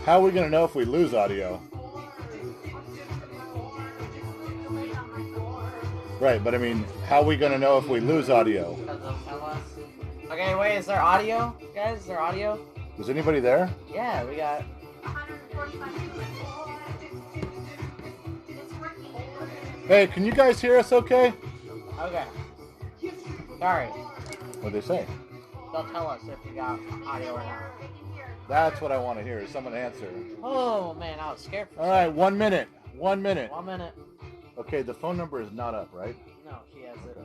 How are we going to know if we lose audio? Right, but I mean, how are we going to know if we lose audio? Because they'll tell us. Okay, wait, is there audio? Guys, is there audio? Is anybody there? Yeah, we got... 145. Hey, can you guys hear us okay? Okay. Sorry. What'd they say? They'll tell us if we got audio or not. That's what I want to hear. Someone answer. Oh, man, I was scared for All right, 1 minute. 1 minute. 1 minute. Okay, the phone number is not up, right? No, she has it.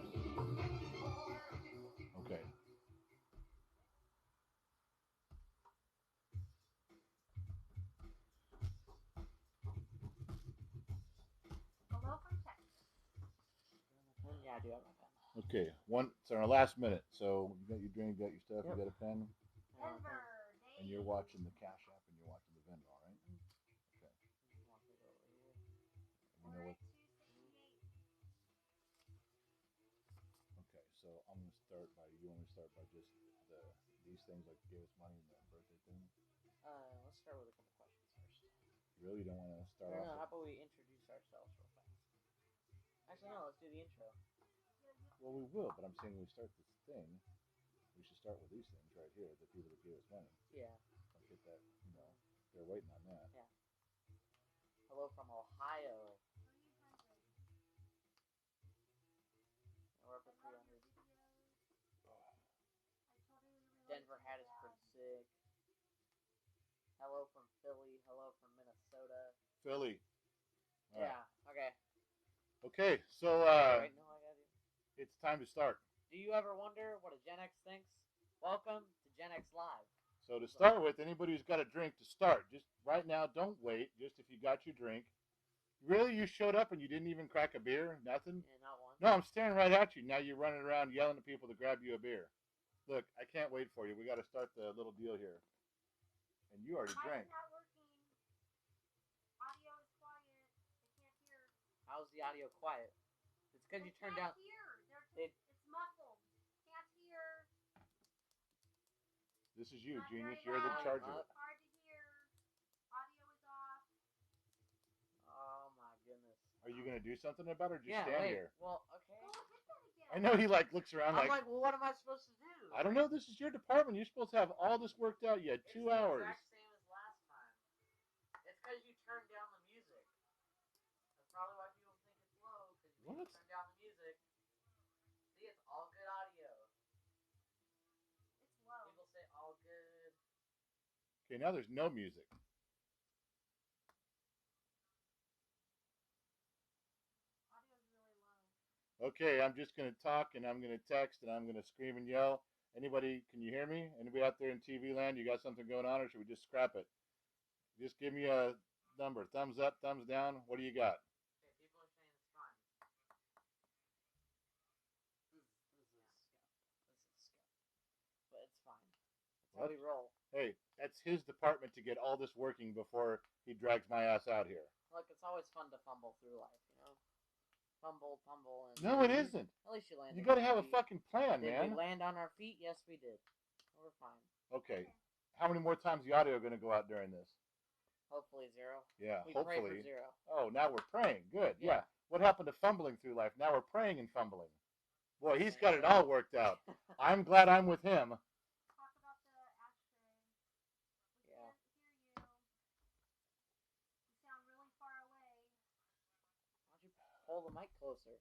Okay. Yeah, I do have my pen. Okay, it's our last minute. So you got your drink, you got your stuff, Yep. you got a pen, and you're watching the Cash App and you're watching the Venmo, right? Okay. You know what? Okay, so I'm gonna start by. You want me to start by just these things like give us money and the birthday thing? Let's start with a couple questions first. You really don't want to start No, off. how about we introduce ourselves real fast? Actually, no, let's do the intro. Well, we will, but I'm saying when we start this thing, we should start with these things right here. The people that give us money. Yeah. Don't get that. You know, they're waiting on that. Yeah. Hello from Ohio. We're up to 300. Denver had us pretty sick. Hello from Philly. Hello from Minnesota. Philly. All right. Yeah. Okay. Okay, so Wait, no, I got it. it's time to start. Do you ever wonder what a Gen X thinks? Welcome to Gen X Live. So to start with, anybody who's got a drink to start, just right now, don't wait. Just if you got your drink. Really, you showed up and you didn't even crack a beer? Nothing? Yeah, not one. No, I'm staring right at you. Now you're running around yelling at people to grab you a beer. Look, I can't wait for you. We got to start the little deal here. And you already drank. Not working. Audio is quiet. I can't hear. How's the audio quiet? It's because you turned down. It's muffled. Can't hear. This is you, Not genius. very You're the loud. charger. Hard to hear. Audio is off. Oh my goodness. Are you going to do something about it or just Yeah, stand wait. here? Well, okay. Oh, hit that again. I know he looks around I'm like, well, what am I supposed to do? I don't know. This is your department. You're supposed to have all this worked out. You had 2 hours. It's the exact same as last time. It's because you turned down the music. That's probably why people think it's low, because you What? turned down the music. See, it's all good audio. It's low. People say all good. Okay, now there's no music. Audio's really low. Okay, I'm just going to talk and I'm going to text and I'm going to scream and yell. Anybody, can you hear me? Anybody out there in TV land, you got something going on or should we just scrap it? Just give me a number. Thumbs up, thumbs down. What do you got? Okay, people are saying it's fine. This is scuffed. But it's fine. That's how What? we roll. Hey, that's his department to get all this working before he drags my ass out here. Look, it's always fun to fumble through life, you know? Fumble, and... No, it isn't. At least you landed. You got to on have your a feet. fucking plan, Did man. we land on our feet? Yes, we did. We're fine. Okay. How many more times the audio going to go out during this? Hopefully 0. Yeah, We pray hopefully. for 0. Oh, now we're praying. Good. Yeah. Yeah. What happened to fumbling through life? Now we're praying and fumbling. Boy, he's got it all worked out. I'm glad I'm with him. Talk about the ashtray. We Yeah. can't hear you. You sound really far away. Why'd you hold the mic closer?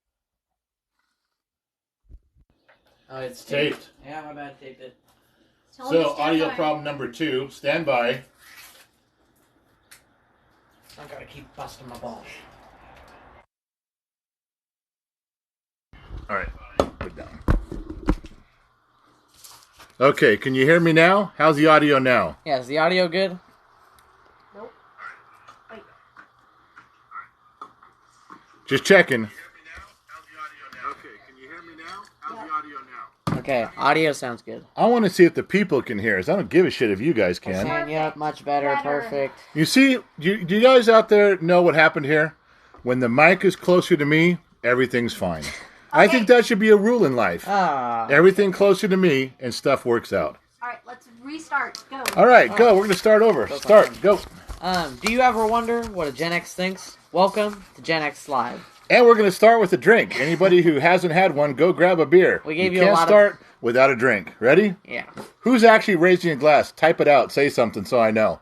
Oh, it's Taped. Yeah, my bad, taped it. So, audio problem number 2. Stand by. I gotta keep busting my balls. All right. Put down. Okay, can you hear me now? How's the audio now? Yeah, is the audio good? Nope. Wait. Just checking. Okay, can you hear me now? How's the audio now? Okay, audio sounds good. I want to see if the people can hear us. I don't give a shit if you guys can. Yep, much better, perfect. You see, do you guys out there know what happened here? When the mic is closer to me, everything's fine. I think that should be a rule in life. Everything closer to me and stuff works out. All right, let's restart. Go. All right, go. We're going to start over. Start. Go. Do you ever wonder what a Gen X thinks? Welcome to Gen X Live. And we're going to start with a drink. Anybody who hasn't had one, go grab a beer. We gave you you a can't lot start without a drink. Ready? Yeah. Who's actually raising a glass? Type it out. Say something so I know.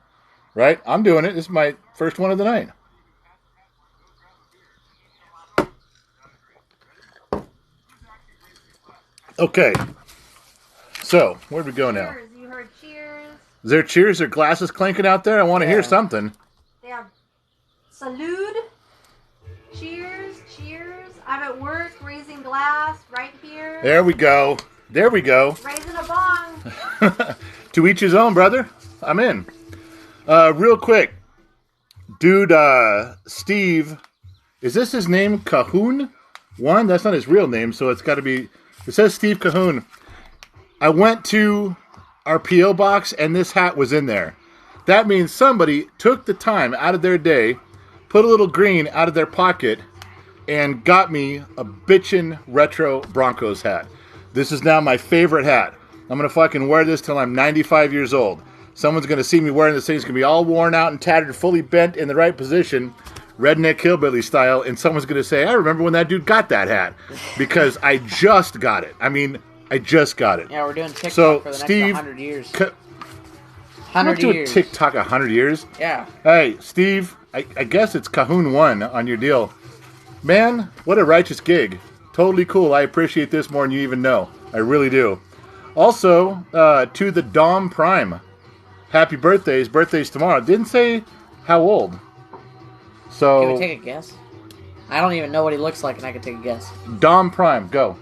Right? I'm doing it. This is my first one of the night. Okay. So, where'd we go now? Cheers. You heard cheers. Is there cheers or glasses clinking out there? I want to hear Yeah. something. They have salute. Cheers. Cheers. I'm at work raising glass right here. There we go. There we go. Raising a bong. To each his own, brother. I'm in. Real quick. Dude, Steve, is this his name? Cahoon? One? That's not his real name, so it's got to be... It says Steve Cahoon. I went to our P.O. box, and this hat was in there. That means somebody took the time out of their day, put a little green out of their pocket, and got me a bitchin' retro Broncos hat. This is now my favorite hat. I'm going to fucking wear this till I'm 95 years old. Someone's going to see me wearing this thing. It's going to be all worn out and tattered, fully bent in the right position, redneck hillbilly style, and someone's going to say, I remember when that dude got that hat, because I just got it. I mean, I just got it. Yeah, we're doing TikTok So, for the Steve, next 100 years. 100 100 doing years. TikTok 100 years? Yeah. Hey, Steve, I guess it's Cahoon 1 on your deal. Man, what a righteous gig. Totally cool. I appreciate this more than you even know. I really do. Also, to the Dom Prime. Happy birthday. His birthday's tomorrow. Didn't say how old. So, Can we take a guess? I don't even know what he looks like, and I can take a guess. Dom Prime, go.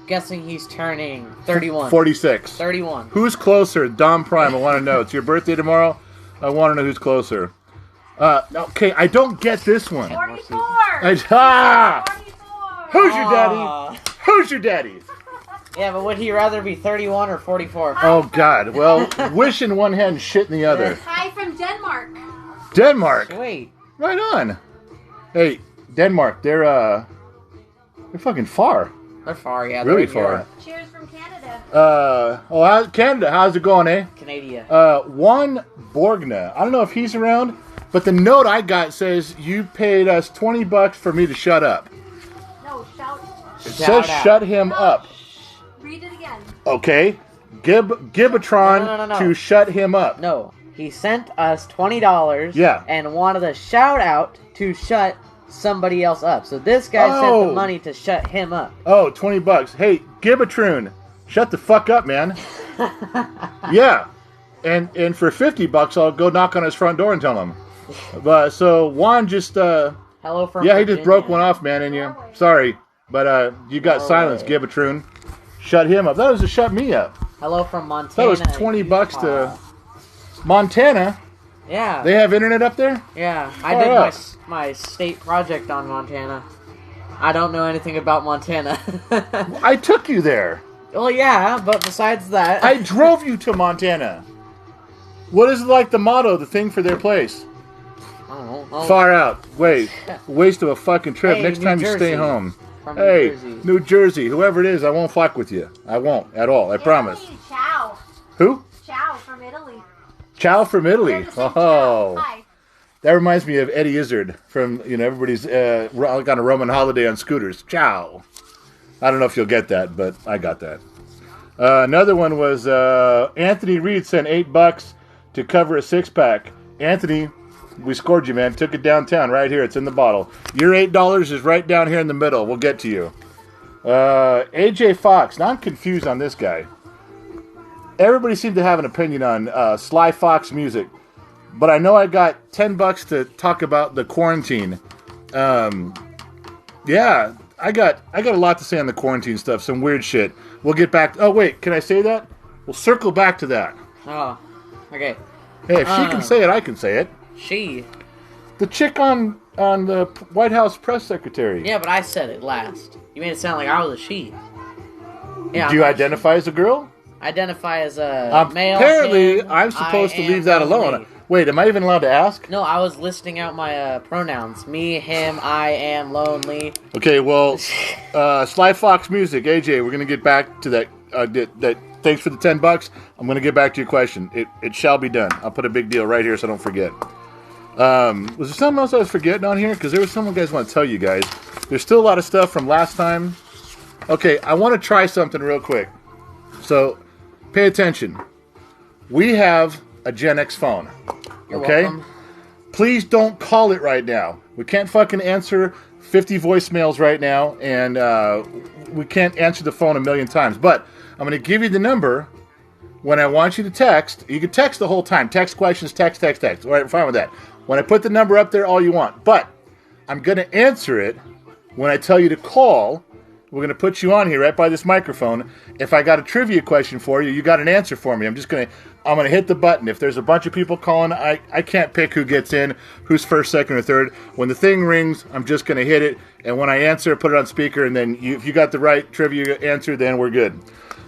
Guessing he's turning 31. 46. 31. Who's closer? Dom Prime, I want to know. It's your birthday tomorrow? I want to know who's closer. Okay, I don't get this one. 44. 44! 44. Who's your daddy? Aw. Who's your daddy? Yeah, but would he rather be 31 or 44? Oh, God. Well, wish in one hand, shit in the other. Hi from Denmark. Denmark. Wait. Right on. Hey, Denmark, they're fucking far. They're far, yeah. Really they're in far. Europe. Cheers from Canada. Canada, how's it going, eh? Canada. Juan Borgna. I don't know if he's around, but the note I got says you paid us $20 for me to shut up. No, shout. It Shout says out. shut him up. Read it again. Okay. Gibatron No. to shut him up. No, he sent us $20 Yeah. and wanted a shout out to shut somebody else up. So this guy sent Oh. the money to shut him up. Oh, $20. Hey, Gibatron, shut the fuck up, man. Yeah. And for $50, I'll go knock on his front door and tell him. But so Juan just Hello from he Virginia. just broke one off, man, and you sorry. But you got silence, Norway. Gibatron. Shut him up. That was to shut me up. Hello from Montana. That was $20 to Utah. Montana. Yeah. They have internet up there? Yeah, I Far did up. my state project on Montana. I don't know anything about Montana. I took you there. Well, yeah, but besides that... I drove you to Montana. What is like the motto, the thing for their place? I don't know. Oh, Far out. Waste of a fucking trip. Hey, Next New time you Jersey. stay home. from Hey, New Jersey. New Jersey. Whoever it is, I won't fuck with you. I won't at all. I promise. Italy, Ciao. Who? Ciao from Italy. Chow from Italy. They're just saying Oh. ciao. Hi. That reminds me of Eddie Izzard from, everybody's on a Roman holiday on scooters. Ciao. I don't know if you'll get that, but I got that. Another one was Anthony Reed sent $8 to cover a six-pack. Anthony, we scored you, man. Took it downtown right here. It's in the bottle. Your $8 is right down here in the middle. We'll get to you. AJ Fox. Now I'm confused on this guy. Everybody seemed to have an opinion on Sly Fox music. But I know I got $10 to talk about the quarantine. Yeah, I got a lot to say on the quarantine stuff. Some weird shit. We'll get back. Oh wait, can I say that? We'll circle back to that. Oh, okay. Hey, if she can say it, I can say it. She. The chick on the White House press secretary. Yeah, but I said it last. You made it sound like I was a she. Yeah. Do you I'm not identify as a girl? identify as a male? Apparently, him, I'm supposed to I leave am that only. alone. Wait, am I even allowed to ask? No, I was listing out my pronouns. Me, him, I am lonely. Okay, well, Sly Fox Music, AJ, we're gonna get back to that. That thanks for the $10. I'm gonna get back to your question. It shall be done. I'll put a big deal right here so I don't forget. Was there something else I was forgetting on here? Because there was something guys want to tell you guys. There's still a lot of stuff from last time. Okay, I want to try something real quick. So, pay attention. We have a Gen X phone. You're okay? welcome. Please don't call it right now. We can't fucking answer 50 voicemails right now, and we can't answer the phone a million times. But I'm going to give you the number when I want you to text. You can text the whole time. Text questions, text. All right, fine with that. When I put the number up there, all you want. But I'm going to answer it when I tell you to call. We're going to put you on here right by this microphone. If I got a trivia question for you, you got an answer for me. I'm going to hit the button. If there's a bunch of people calling, I can't pick who gets in, who's first, second, or third. When the thing rings, I'm just going to hit it. And when I answer, put it on speaker. And then if you got the right trivia answer, then we're good.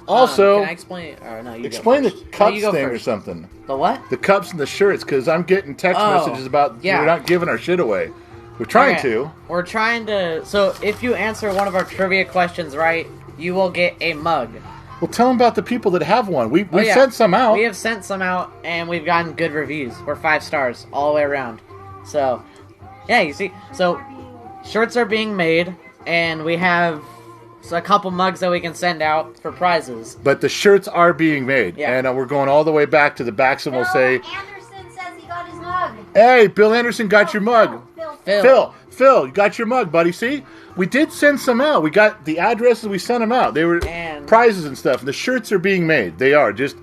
Also, can I explain? Or no, you explain the go first. cups No, you go thing first. or something. The what? The cups and the shirts, because I'm getting text messages about we're not giving our shit away. We're trying to. We're trying to. So if you answer one of our trivia questions right, you will get a mug. Well, tell them about the people that have one. We've sent some out. We have sent some out, and we've gotten good reviews. We're 5 stars all the way around. So, yeah, you see. So, shirts are being made, and we have a couple mugs that we can send out for prizes. But the shirts are being made. Yeah. And we're going all the way back to the backs, and we'll say, Anderson says he got his mug. hey, Bill Anderson got your mug. Phil. You got your mug, buddy. See? We did send some out. We got the addresses. We sent them out. They were And- prizes and stuff. The shirts are being made. They are. Just,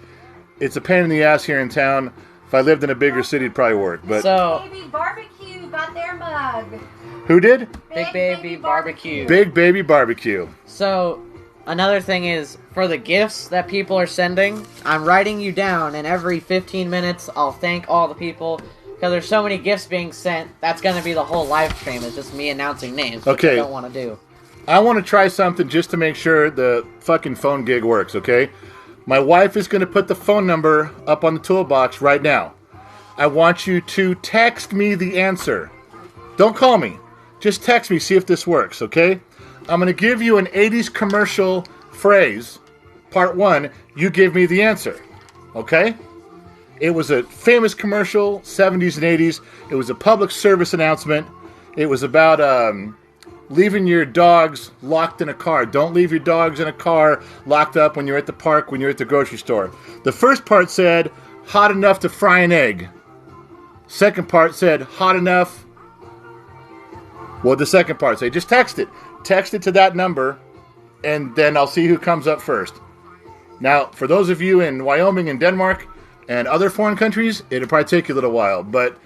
it's a pain in the ass here in town. If I lived in a bigger city, it'd probably work. But So, Baby Barbecue got their mug. who did? Big Baby Barbecue. Big Baby Barbecue. So, another thing is, for the gifts that people are sending, I'm writing you down, and every 15 minutes, I'll thank all the people, because there's so many gifts being sent, that's going to be the whole live stream. It's just me announcing names, which Okay. I don't want to do. I want to try something just to make sure the fucking phone gig works, okay? My wife is going to put the phone number up on the toolbox right now. I want you to text me the answer. Don't call me. Just text me, see if this works, okay? I'm going to give you an 80s commercial phrase, part 1. You give me the answer, okay? It was a famous commercial, 70s and 80s. It was a public service announcement. It was about leaving your dogs locked in a car. Don't leave your dogs in a car locked up when you're at the park, when you're at the grocery store. The first part said, hot enough to fry an egg. Second part said, hot enough. Well, the second part said, just text it. Text it to that number, and then I'll see who comes up first. Now, for those of you in Wyoming and Denmark and other foreign countries, it'll probably take you a little while, but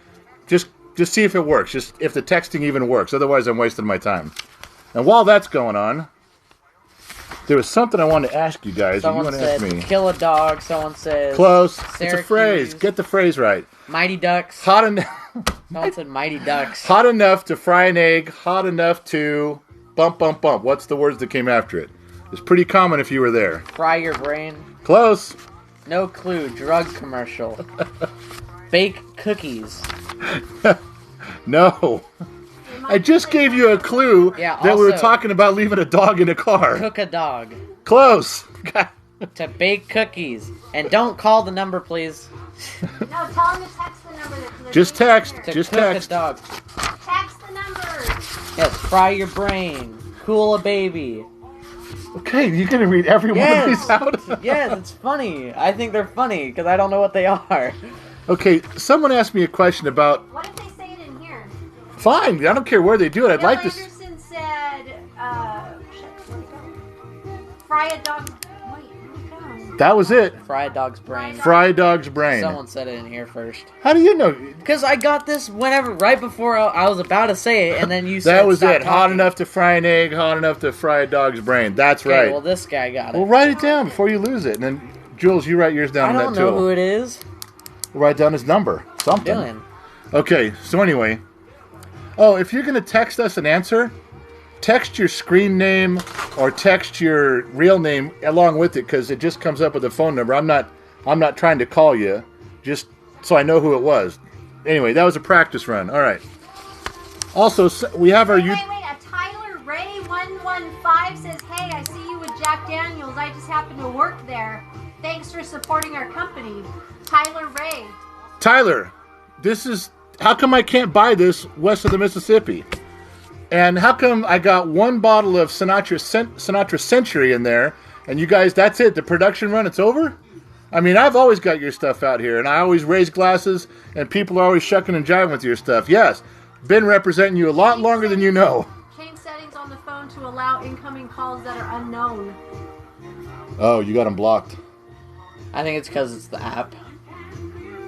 just see if it works. Just if the texting even works. Otherwise, I'm wasting my time. And while that's going on, there was something I wanted to ask you guys. Someone you want to said, ask me? kill a dog. Someone says... Close. It's a Syracuse. phrase. Get the phrase right. Mighty Ducks. Hot enough. Someone said Mighty Ducks. Hot enough to fry an egg. Hot enough to bump, bump, bump. What's the words that came after it? It's pretty common if you were there. Fry your brain. Close. No clue. Drug commercial. Bake cookies. No. I just gave you a clue Yeah, that we were also- talking about leaving a dog in a car. Cook a dog. Close. To bake cookies. And don't call the number, please. No, tell him to text the number. Just text. To Just cook text. a dog. Text the number. Yes, fry your brain. Cool a baby. Okay, you're going to read every one of these out? Yes, it's funny. I think they're funny because I don't know what they are. Okay, someone asked me a question about... What if they say it in here? Fine, I don't care where they do it. I'd Bill like to... Anderson said, where'd it go? Fry a dog. Wait, where'd it go? That was it. Fry a dog's brain. Fry a dog's brain. Someone said it in here first. How do you know? Because I got this right before I was about to say it, and then you said That was stop it. Hot talking. enough to fry an egg, hot enough to fry a dog's brain. That's Okay, right. well, this guy got it. Well, write it down before you lose it. And then, Jules, you write yours down I on don't that know tool. who it is. Write down his number. Something. Dylan. Okay, so anyway. Oh, if you're going to text us an answer, text your screen name or text your real name along with it, because it just comes up with a phone number. I'm not trying to call you, just so I know who it was. Anyway, that was a practice run. All right. Also, we have our... Wait, a Tyler Ray 115 says, hey, I see you with Jack Daniels. I just happen to work there. Thanks for supporting our company. Tyler Ray. Tyler, this is... how come I can't buy this west of the Mississippi? And how come I got one bottle of Sinatra Century in there, and you guys, that's it, the production run, it's over? I mean, I've always got your stuff out here, and I always raise glasses, and people are always shucking and jiving with your stuff. Yes, been representing you a lot longer than you know. Change settings on the phone to allow incoming calls that are unknown. Oh, you got them blocked. I think it's because it's the app.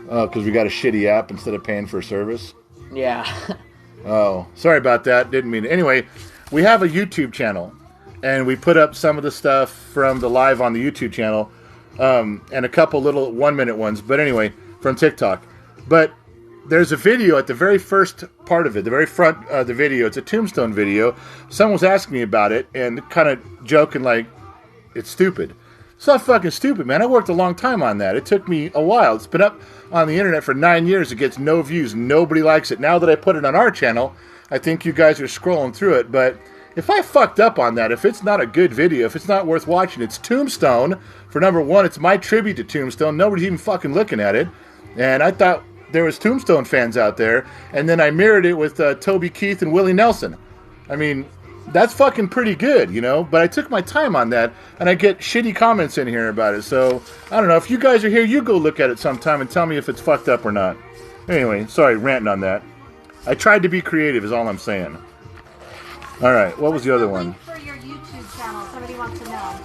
Oh, because we got a shitty app instead of paying for a service? Yeah. Oh, sorry about that. Didn't mean it. Anyway, we have a YouTube channel, and we put up some of the stuff from the live on the YouTube channel, and a couple little 1-minute ones. But anyway, from TikTok. But there's a video at the very first part of it, the very front of the video. It's a tombstone video. Someone was asking me about it and kind of joking like, it's stupid. It's not fucking stupid, man. I worked a long time on that. It took me a while. It's been up on the internet for 9 years. It gets no views. Nobody likes it. Now that I put it on our channel, I think you guys are scrolling through it. But if I fucked up on that, if it's not a good video, if it's not worth watching, it's Tombstone. For number one, it's my tribute to Tombstone. Nobody's even fucking looking at it. And I thought there was Tombstone fans out there. And then I mirrored it with Toby Keith and Willie Nelson. I mean, that's fucking pretty good, you know? But I took my time on that, and I get shitty comments in here about it. So, I don't know. If you guys are here, you go look at it sometime and tell me if it's fucked up or not. Anyway, sorry, ranting on that. I tried to be creative is all I'm saying. All right, what was the other one? What's the link for your YouTube channel? Somebody wants to know.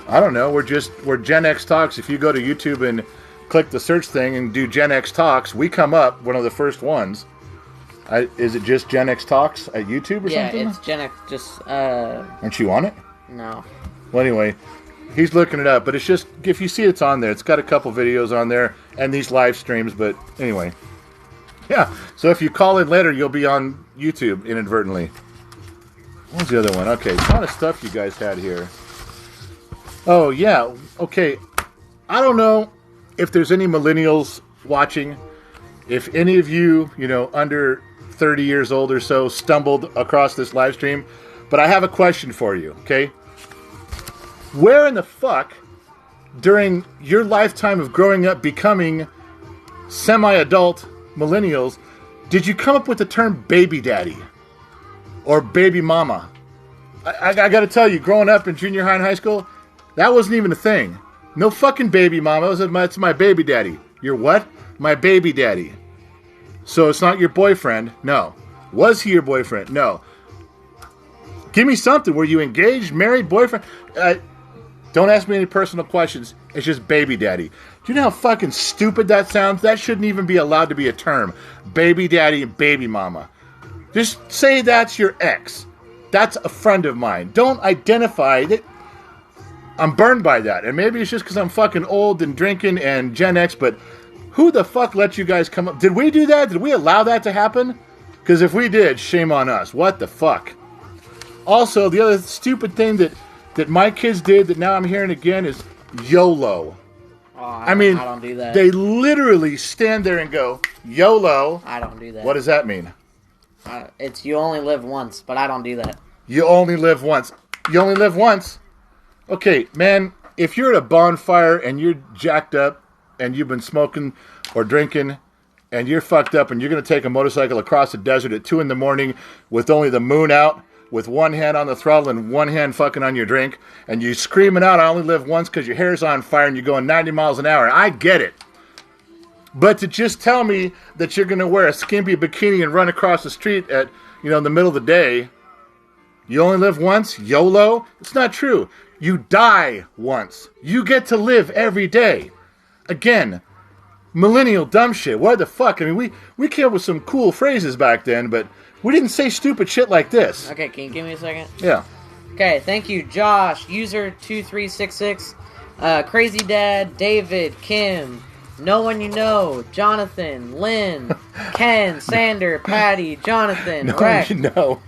I don't know. We're Gen X Talks. If you go to YouTube and click the search thing and do Gen X Talks, we come up, one of the first ones. Is it just Gen X Talks at YouTube or something? Yeah, it's Gen X, just, Aren't you on it? no. Well, anyway, he's looking it up, but it's just, if you see it's on there, it's got a couple videos on there and these live streams, but anyway. Yeah, so if you call in later, you'll be on YouTube inadvertently. What was the other one? Okay, a lot of stuff you guys had here. Oh, yeah, okay. I don't know if there's any millennials watching. If any of you, under 30 years old or so stumbled across this live stream, but I have a question for you, okay? Where in the fuck, during your lifetime of growing up becoming semi-adult millennials, did you come up with the term baby daddy or baby mama? I gotta tell you, growing up in junior high and high school, that wasn't even a thing. No fucking baby mama. It's my baby daddy. You're what? My baby daddy. So it's not your boyfriend? No. Was he your boyfriend? No. Give me something. Were you engaged, married, boyfriend? Don't ask me any personal questions. It's just baby daddy. Do you know how fucking stupid that sounds? That shouldn't even be allowed to be a term. Baby daddy and baby mama. Just say that's your ex. That's a friend of mine. Don't identify that. I'm burned by that. And maybe it's just because I'm fucking old and drinking and Gen X, but who the fuck let you guys come up? Did we do that? Did we allow that to happen? Because if we did, shame on us. What the fuck? Also, the other stupid thing that my kids did that now I'm hearing again is YOLO. Oh, I mean, I don't do that. They literally stand there and go, YOLO. I don't do that. What does that mean? It's you only live once, but I don't do that. You only live once. You only live once? Okay, man, if you're at a bonfire and you're jacked up and you've been smoking or drinking and you're fucked up and you're going to take a motorcycle across the desert at 2 a.m. with only the moon out, with one hand on the throttle and one hand fucking on your drink, and you screaming out, I only live once because your hair's on fire and you're going 90 miles an hour. I get it. But to just tell me that you're going to wear a skimpy bikini and run across the street at, in the middle of the day, you only live once, YOLO? It's not true. You die once. You get to live every day. Again, millennial dumb shit. What the fuck? I mean, we came up with some cool phrases back then, but we didn't say stupid shit like this. Okay, can you give me a second? Yeah. Okay, thank you, Josh, user 2366, Crazy Dad, David, Kim, No One You Know, Jonathan, Lynn, Ken, Sander, Patty, Jonathan, Rex. No, you know.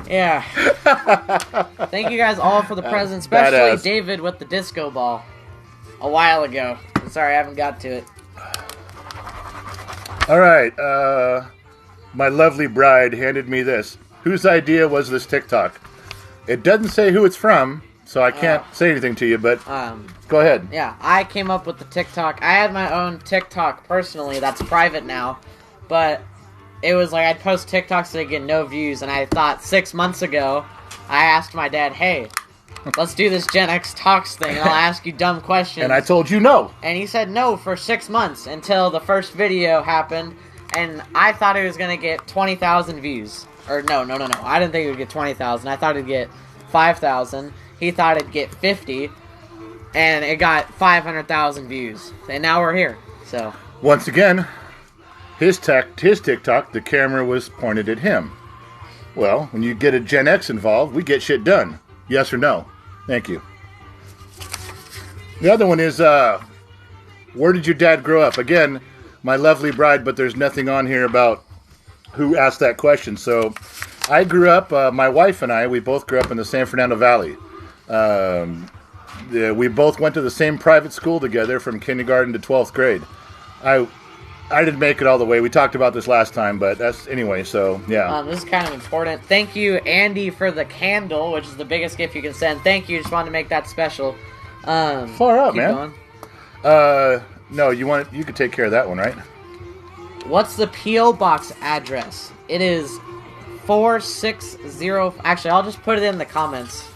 Yeah. Thank you guys all for the presents, especially badass. David with the disco ball a while ago. I'm sorry I haven't got to it. All right. My lovely bride handed me this. Whose idea was this TikTok? It doesn't say who it's from, so I can't say anything to you, but go ahead. Yeah, I came up with the TikTok. I had my own TikTok personally that's private now, but it was like I'd post TikToks that get no views, and I thought 6 months ago, I asked my dad, hey, let's do this Gen X Talks thing, and I'll ask you dumb questions. And I told you no. And he said no for 6 months until the first video happened, and I thought it was going to get 20,000 views. Or no. I didn't think it would get 20,000. I thought it'd get 5,000. He thought it'd get 50, and it got 500,000 views. And now we're here. So once again, his TikTok, the camera was pointed at him. Well, when you get a Gen X involved, we get shit done. Yes or no? Thank you. The other one is, where did your dad grow up? Again, my lovely bride, but there's nothing on here about who asked that question. So, I grew up, my wife and I, we both grew up in the San Fernando Valley. We both went to the same private school together from kindergarten to 12th grade. I didn't make it all the way. We talked about this last time, but that's anyway, so yeah. This is kind of important. Thank you, Andy, for the candle, which is the biggest gift you can send. Thank you. Just wanted to make that special. Far out, man. Going. No, you could take care of that one, right? What's the P.O. Box address? It is 460... Actually, I'll just put it in the comments.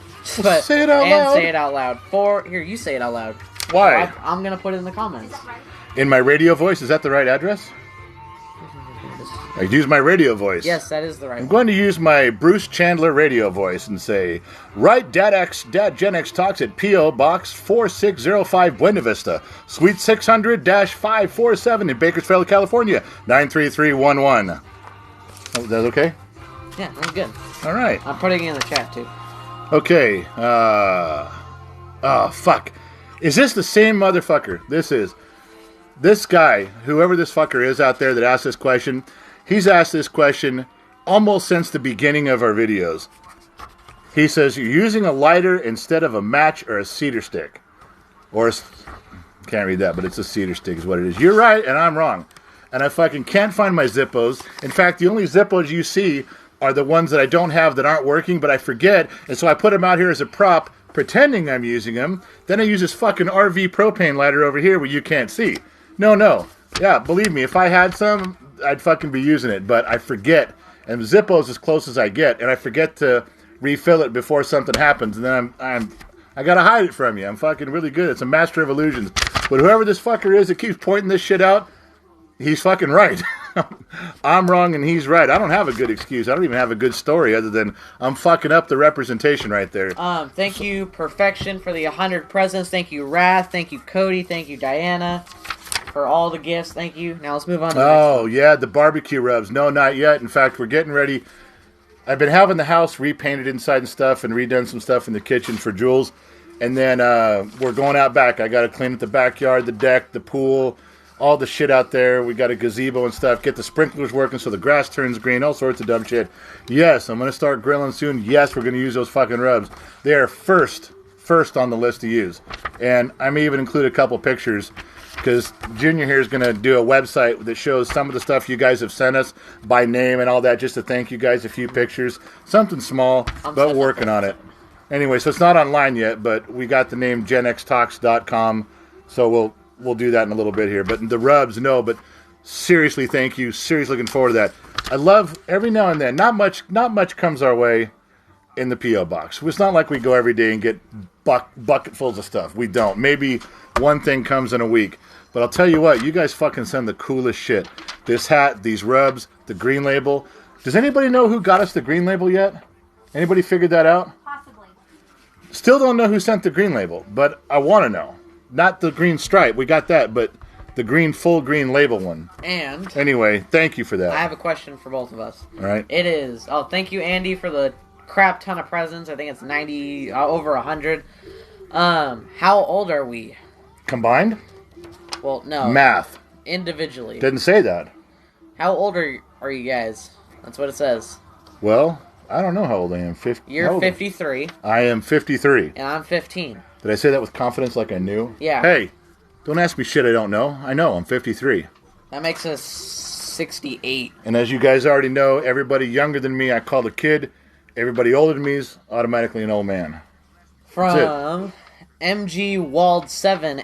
But, say it out loud. And say it out loud. Here, you say it out loud. Why? I'm going to put it in the comments. Is that right? In my radio voice, is that the right address? I use my radio voice. Yes, that is the right I'm one. going to use my Bruce Chandler radio voice and say, write Dad Gen X Talks at P.O. Box 4605 Buena Vista, Suite 600-547 in Bakersfield, California, 93311. Oh, that's okay? Yeah, that's good. All right. I'm putting it in the chat, too. Okay. Fuck. Is this the same motherfucker? This is. This guy, whoever this fucker is out there that asked this question, he's asked this question almost since the beginning of our videos. He says, you're using a lighter instead of a match or a cedar stick. Can't read that, but it's a cedar stick is what it is. You're right, and I'm wrong. And I fucking can't find my Zippos. In fact, the only Zippos you see are the ones that I don't have that aren't working, but I forget. And so I put them out here as a prop, pretending I'm using them. Then I use this fucking RV propane lighter over here where you can't see. No. Yeah, believe me, if I had some, I'd fucking be using it. But I forget. And Zippo's as close as I get. And I forget to refill it before something happens. And then I gotta hide it from you. I'm fucking really good. It's a master of illusions. But whoever this fucker is that keeps pointing this shit out, he's fucking right. I'm wrong and he's right. I don't have a good excuse. I don't even have a good story other than I'm fucking up the representation right there. Thank you, Perfection, for the 100 presents. Thank you, Wrath. Thank you, Cody. Thank you, Diana, for all the gifts. Thank you. Now let's move on to the next one. Yeah, the barbecue rubs. No, not yet. In fact, we're getting ready. I've been having the house repainted inside and stuff and redone some stuff in the kitchen for Jules. And then we're going out back. I got to clean up the backyard, the deck, the pool, all the shit out there. We got a gazebo and stuff. Get the sprinklers working so the grass turns green. All sorts of dumb shit. Yes, I'm going to start grilling soon. Yes, we're going to use those fucking rubs. They are first on the list to use. And I may even include a couple pictures because Junior here is going to do a website that shows some of the stuff you guys have sent us by name and all that just to thank you guys. A few pictures. Something small, but working on it. Anyway, so it's not online yet, but we got the name genxtalks.com. So we'll do that in a little bit here. But the rubs, no, but seriously, thank you. Seriously looking forward to that. I love every now and then. Not much comes our way in the P.O. box. It's not like we go every day and get bucketfuls of stuff. We don't. Maybe one thing comes in a week. But I'll tell you what, you guys fucking send the coolest shit. This hat, these rubs, the green label. Does anybody know who got us the green label yet? Anybody figured that out? Possibly. Still don't know who sent the green label, but I want to know. Not the green stripe, we got that, but the full green label one. And anyway, thank you for that. I have a question for both of us. All right. It is. Oh, thank you, Andy, for the crap ton of presents. I think it's 90, over 100. How old are we? Combined? Well, no. Math. Individually. Didn't say that. How old are you guys? That's what it says. Well, I don't know how old I am. You're 53. I am 53. And I'm 15. Did I say that with confidence like I knew? Yeah. Hey, don't ask me shit I don't know. I know, I'm 53. That makes us 68. And as you guys already know, everybody younger than me I call a kid. Everybody older than me is automatically an old man. From MG Wald 7,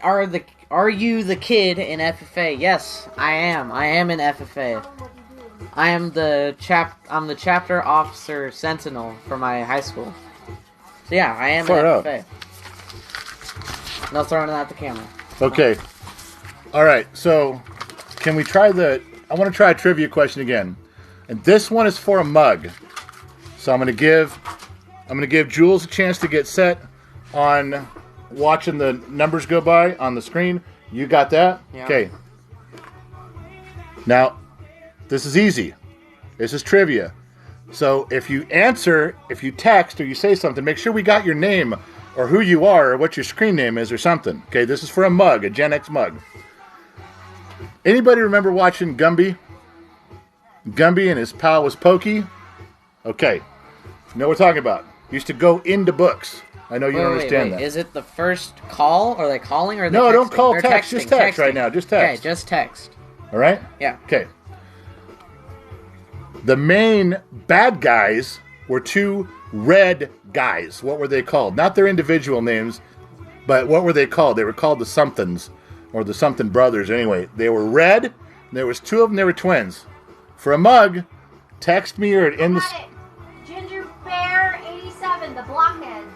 are you the kid in FFA? Yes, I am. I am in FFA. I'm the chapter officer sentinel for my high school. So yeah, I am Far an out. FFA. No throwing it at the camera. Okay. All right. So, can we try I want to try a trivia question again, and this one is for a mug. So I'm gonna give Jules a chance to get set on watching the numbers go by on the screen. You got that? Yeah. Okay. Now, this is easy. This is trivia. So if you text or you say something, make sure we got your name or who you are or what your screen name is or something. Okay, this is for a mug, a Gen X mug. Anybody remember watching Gumby? Gumby and his pal was Pokey? Okay. You know what we're talking about. Used to go into books. I know you don't understand that. Is it the first call? Are they calling or are they No, texting? don't call, They're text. Just text right now. Just text. Okay, just text. All right? Yeah. Okay. The main bad guys were two red guys. What were they called? Not their individual names, but what were they called? They were called the Somethings, or the Something Brothers. Anyway, they were red. There was two of them. They were twins. For a mug, text me or in the... Got it. Ginger Bear 87, the blockheads.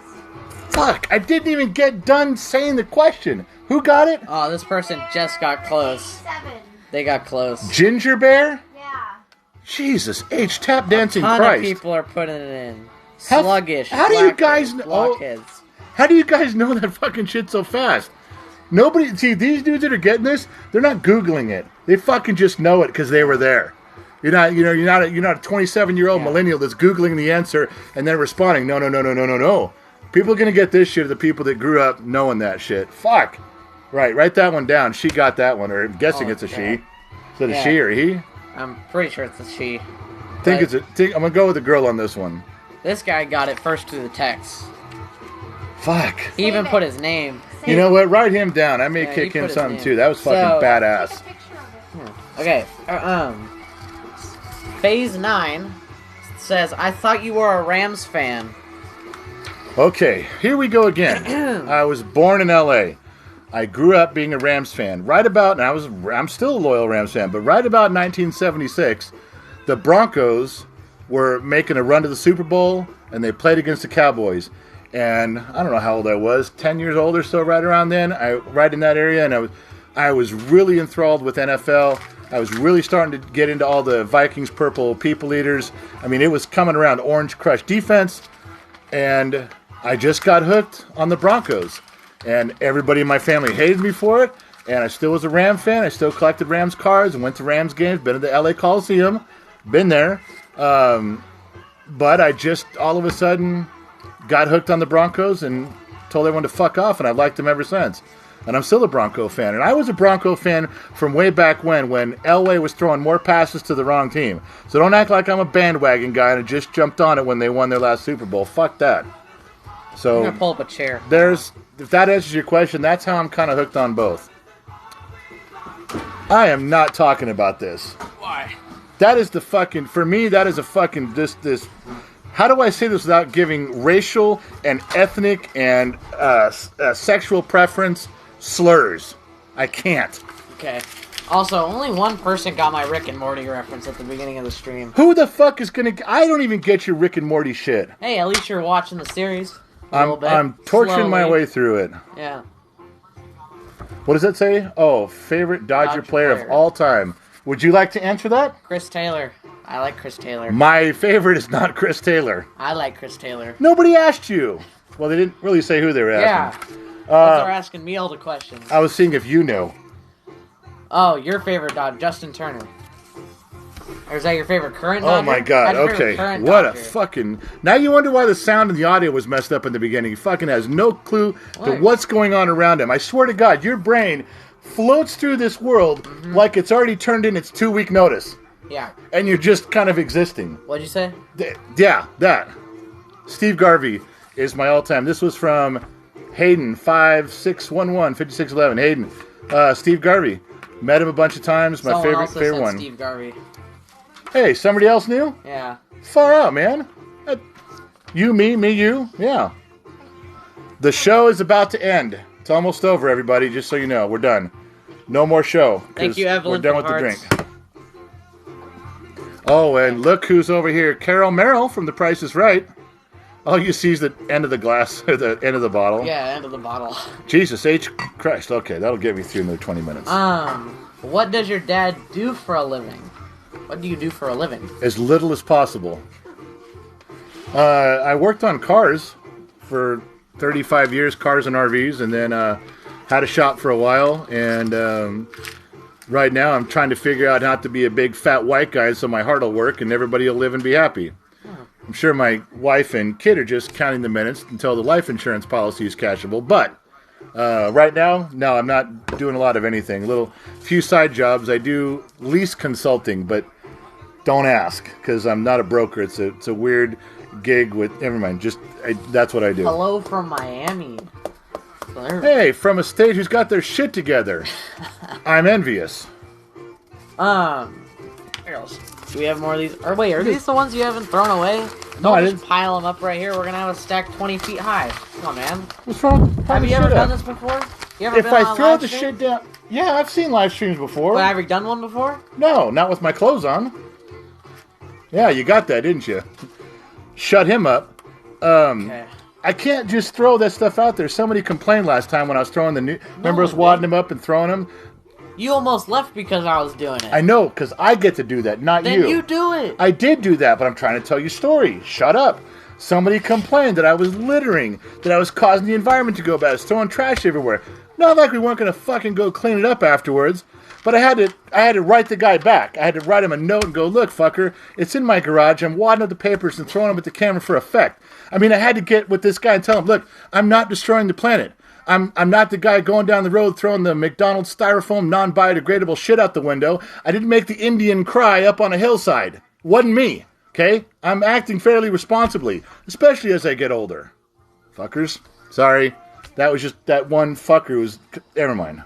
Fuck! I didn't even get done saying the question. Who got it? Oh, this person just got close. 87. They got close. Ginger Bear? Yeah. Jesus, Tap Dancing A ton Christ. of people are putting it in. How- Sluggish. how do you guys know- Blockheads. How do you guys know that fucking shit so fast? Nobody, see, these dudes that are getting this, they're not Googling it. They fucking just know it because they were there. You're not a 27-year-old millennial that's Googling the answer and then responding. No. People are going to get this shit are the people that grew up knowing that shit. Fuck. Right, write that one down. She got that one, or I'm guessing it's a she. Is it a she or a he? I'm pretty sure it's a she. I'm going to go with the girl on this one. This guy got it first through the text. Fuck. He even put his name. You know what? Write him down. I may Yeah, kick he him put his something name. too. That was fucking So- badass. Take a picture of it. Okay, Phase 9 says, I thought you were a Rams fan. Okay, here we go again. I was born in L.A. I grew up being a Rams fan. I'm still a loyal Rams fan, but right about 1976, the Broncos were making a run to the Super Bowl, and they played against the Cowboys. And I don't know how old I was, 10 years old or so, right around then. Right in that area, and I was really enthralled with NFL. I was really starting to get into all the Vikings purple people eaters. I mean, it was coming around, Orange Crush defense, and I just got hooked on the Broncos. And everybody in my family hated me for it, and I still was a Ram fan. I still collected Rams cards and went to Rams games, been to the LA Coliseum, been there. But I just all of a sudden got hooked on the Broncos and told everyone to fuck off, and I've liked them ever since. And I'm still a Bronco fan. And I was a Bronco fan from way back when Elway was throwing more passes to the wrong team. So don't act like I'm a bandwagon guy and just jumped on it when they won their last Super Bowl. Fuck that. So I'm going to pull up a chair. if that answers your question, that's how I'm kind of hooked on both. I am not talking about this. Why? That is for me, that is a fucking, this, how do I say this without giving racial and ethnic and sexual preference slurs? I can't. Okay. Also, only one person got my Rick and Morty reference at the beginning of the stream. Who the fuck is gonna, I don't even get your Rick and Morty shit. Hey, at least you're watching the series. A little bit. I'm torturing my Slowly. way through it. Yeah. What does that say? Oh, favorite Dodger player of all time. Would you like to answer that? Chris Taylor. I like Chris Taylor. My favorite is not Chris Taylor. I like Chris Taylor. Nobody asked you. Well, they didn't really say who they were asking. Yeah. They're asking me all the questions. I was seeing if you knew. Oh, your favorite Dodger, Justin Turner. Or is that your favorite current Dodger? Oh my god, That's your favorite okay. current What a Dodger. fucking... Now you wonder why the sound and the audio was messed up in the beginning. He fucking has no clue to What? what's going on around him. I swear to God, your brain floats through this world like it's already turned in its 2-week notice. Yeah. And you're just kind of existing. What'd you say? Yeah, that. Steve Garvey is my all-time. This was from Hayden, 5611, Hayden. Steve Garvey. Met him a bunch of times. My Someone also favorite said one. Steve Garvey. Hey, somebody else knew? Yeah. Far out, man. You, me, you. Yeah. The show is about to end. It's almost over, everybody, just so you know. We're done. No more show. Thank you, 'cause Evelyn. We're done for with hearts. the drink. Oh, and look who's over here. Carol Merrill from The Price is Right. All you see is the end of the glass, or the end of the bottle. Yeah, end of the bottle. Jesus H. Christ. Okay, that'll get me through another 20 minutes. What does your dad do for a living? What do you do for a living? As little as possible. I worked on cars for 35 years, cars and RVs, and then had a shop for a while, and right now I'm trying to figure out not to be a big fat white guy so my heart will work and everybody will live and be happy. I'm sure my wife and kid are just counting the minutes until the life insurance policy is cashable, but right now, no, I'm not doing a lot of anything. Few side jobs. I do lease consulting, but don't ask, because I'm not a broker. It's a weird gig with, never mind, that's what I do. Hello from Miami. Hey, from a state who's got their shit together. I'm envious. Here else. Do we have more of these? Or wait, are these the ones you haven't thrown away? No, I just didn't. Pile them up right here. We're gonna have a stack 20 feet high. Come on, man. What's wrong? Have you ever done this before? You ever If been I on a throw live the stream? shit down, yeah, I've seen live streams before. But have you done one before? No, not with my clothes on. Yeah, you got that, didn't you? Shut him up. Okay. I can't just throw that stuff out there. Somebody complained last time when I was throwing the new. Remember us one wadding did. them up and throwing them? You almost left because I was doing it. I know, because I get to do that, not Then you. you do it. I did do that, but I'm trying to tell you a story. Shut up. Somebody complained that I was littering, that I was causing the environment to go bad, I was throwing trash everywhere. Not like we weren't going to fucking go clean it up afterwards, but I had to write the guy back. I had to write him a note and go, look, fucker, it's in my garage. I'm wadding up the papers and throwing them at the camera for effect. I mean, I had to get with this guy and tell him, look, I'm not destroying the planet. I'm not the guy going down the road throwing the McDonald's styrofoam non-biodegradable shit out the window. I didn't make the Indian cry up on a hillside. Wasn't me, okay? I'm acting fairly responsibly, especially as I get older. Fuckers. Sorry. That was just that one fucker who was... Never mind.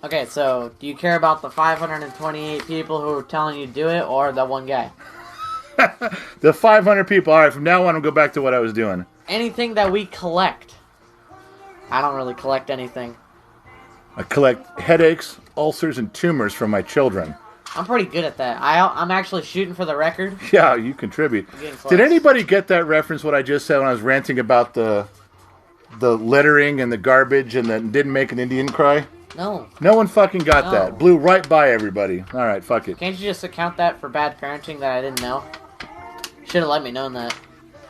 Okay, so do you care about the 528 people who are telling you to do it, or the one guy? The 500 people. All right, from now on, I'll go back to what I was doing. Anything that we collect. I don't really collect anything. I collect headaches, ulcers, and tumors from my children. I'm pretty good at that. I'm actually shooting for the record. Yeah, you contribute. Did anybody get that reference, what I just said when I was ranting about the littering and the garbage and that didn't make an Indian cry? No. No one fucking got No. that. Blew right by everybody. All right, fuck it. Can't you just account that for bad parenting that I didn't know? Should have let me know that.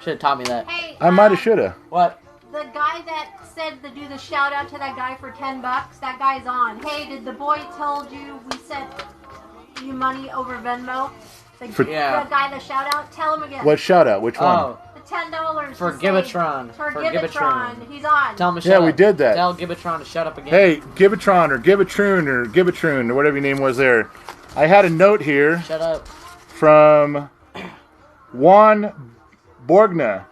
Should have taught me that. Hey, I might have, should have. What? the guy that said to do the shout out to that guy for $10, that guy's on. Hey, did the boy told you we sent you money over Venmo? The guy that shout out, tell him again. What shout out? Which one? Oh, The $10 for to say- Gibatron. For Gibatron. He's on. Tell him to shut Yeah, up. we did that. Tell Gibatron to shut up again. Hey, Gibatron or Gibatroon or whatever your name was there. I had a note here Shut up. from Juan Borgna,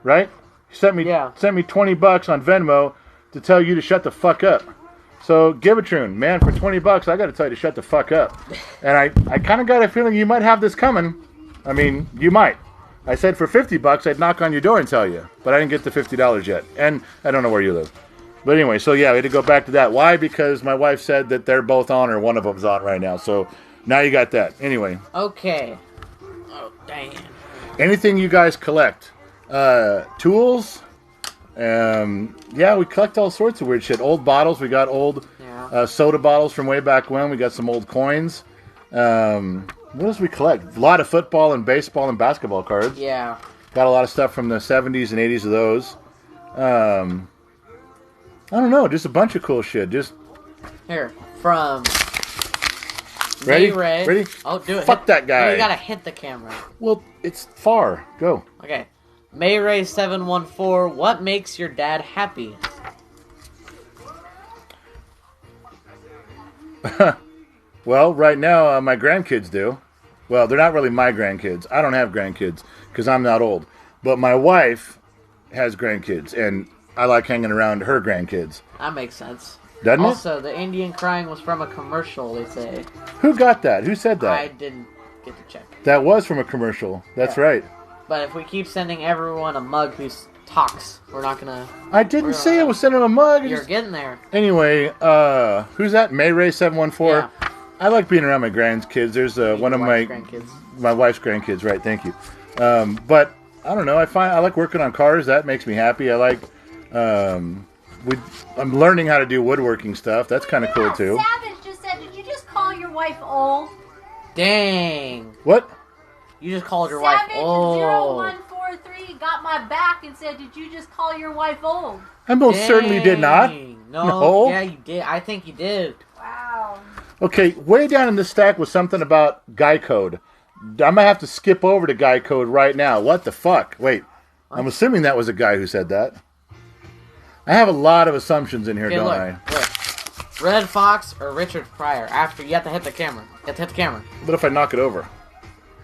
right? He sent me $20 on Venmo to tell you to shut the fuck up. So Gibatron, man, for $20, I got to tell you to shut the fuck up. And I kind of got a feeling you might have this coming. I mean, you might. I said for $50, I'd knock on your door and tell you, but I didn't get the $50 yet, and I don't know where you live. But anyway, so yeah, we had to go back to that. Why? Because my wife said that they're both on, or one of them's on right now. So now you got that. Anyway. Okay. Oh, damn. Anything you guys collect? Tools? Yeah, we collect all sorts of weird shit. Old bottles. We got old soda bottles from way back when. We got some old coins. What else we collect? A lot of football and baseball and basketball cards. Yeah. Got a lot of stuff from the 70s and 80s of those. I don't know. Just a bunch of cool shit. Just Here. From... Ready? Ray. Ready? Oh, do it. Fuck that guy. You gotta hit the camera. Well, it's far. Go. Okay. Mayray714, what makes your dad happy? Well, right now, my grandkids do. Well, they're not really my grandkids. I don't have grandkids because I'm not old. But my wife has grandkids, and I like hanging around her grandkids. That makes sense. Doesn't it? Also, the Indian crying was from a commercial, they say. Who got that? Who said that? I didn't get to check. That was from a commercial. That's right. But if we keep sending everyone a mug who talks, we're not gonna... I didn't say I was sending him a mug. You're getting there. Anyway, who's that? Mayray714? Yeah. I like being around my grandkids. There's one of my wife's grandkids, right? Thank you. But I don't know. I like working on cars. That makes me happy. I like. I'm learning how to do woodworking stuff. That's kind of cool too. Savage just said, "Did you just call your wife old?" Dang. What? You just called your wife old. Savage 0143 got my back and said, "Did you just call your wife old?" I most certainly did not. No. Yeah, you did. I think you did. Wow. Okay, way down in the stack was something about Guy Code. I'm gonna have to skip over to Guy Code right now. What the fuck? Wait, I'm assuming that was a guy who said that. I have a lot of assumptions in here, don't I? Look. Red Fox or Richard Pryor? After you have to hit the camera. You have to hit the camera. What if I knock it over?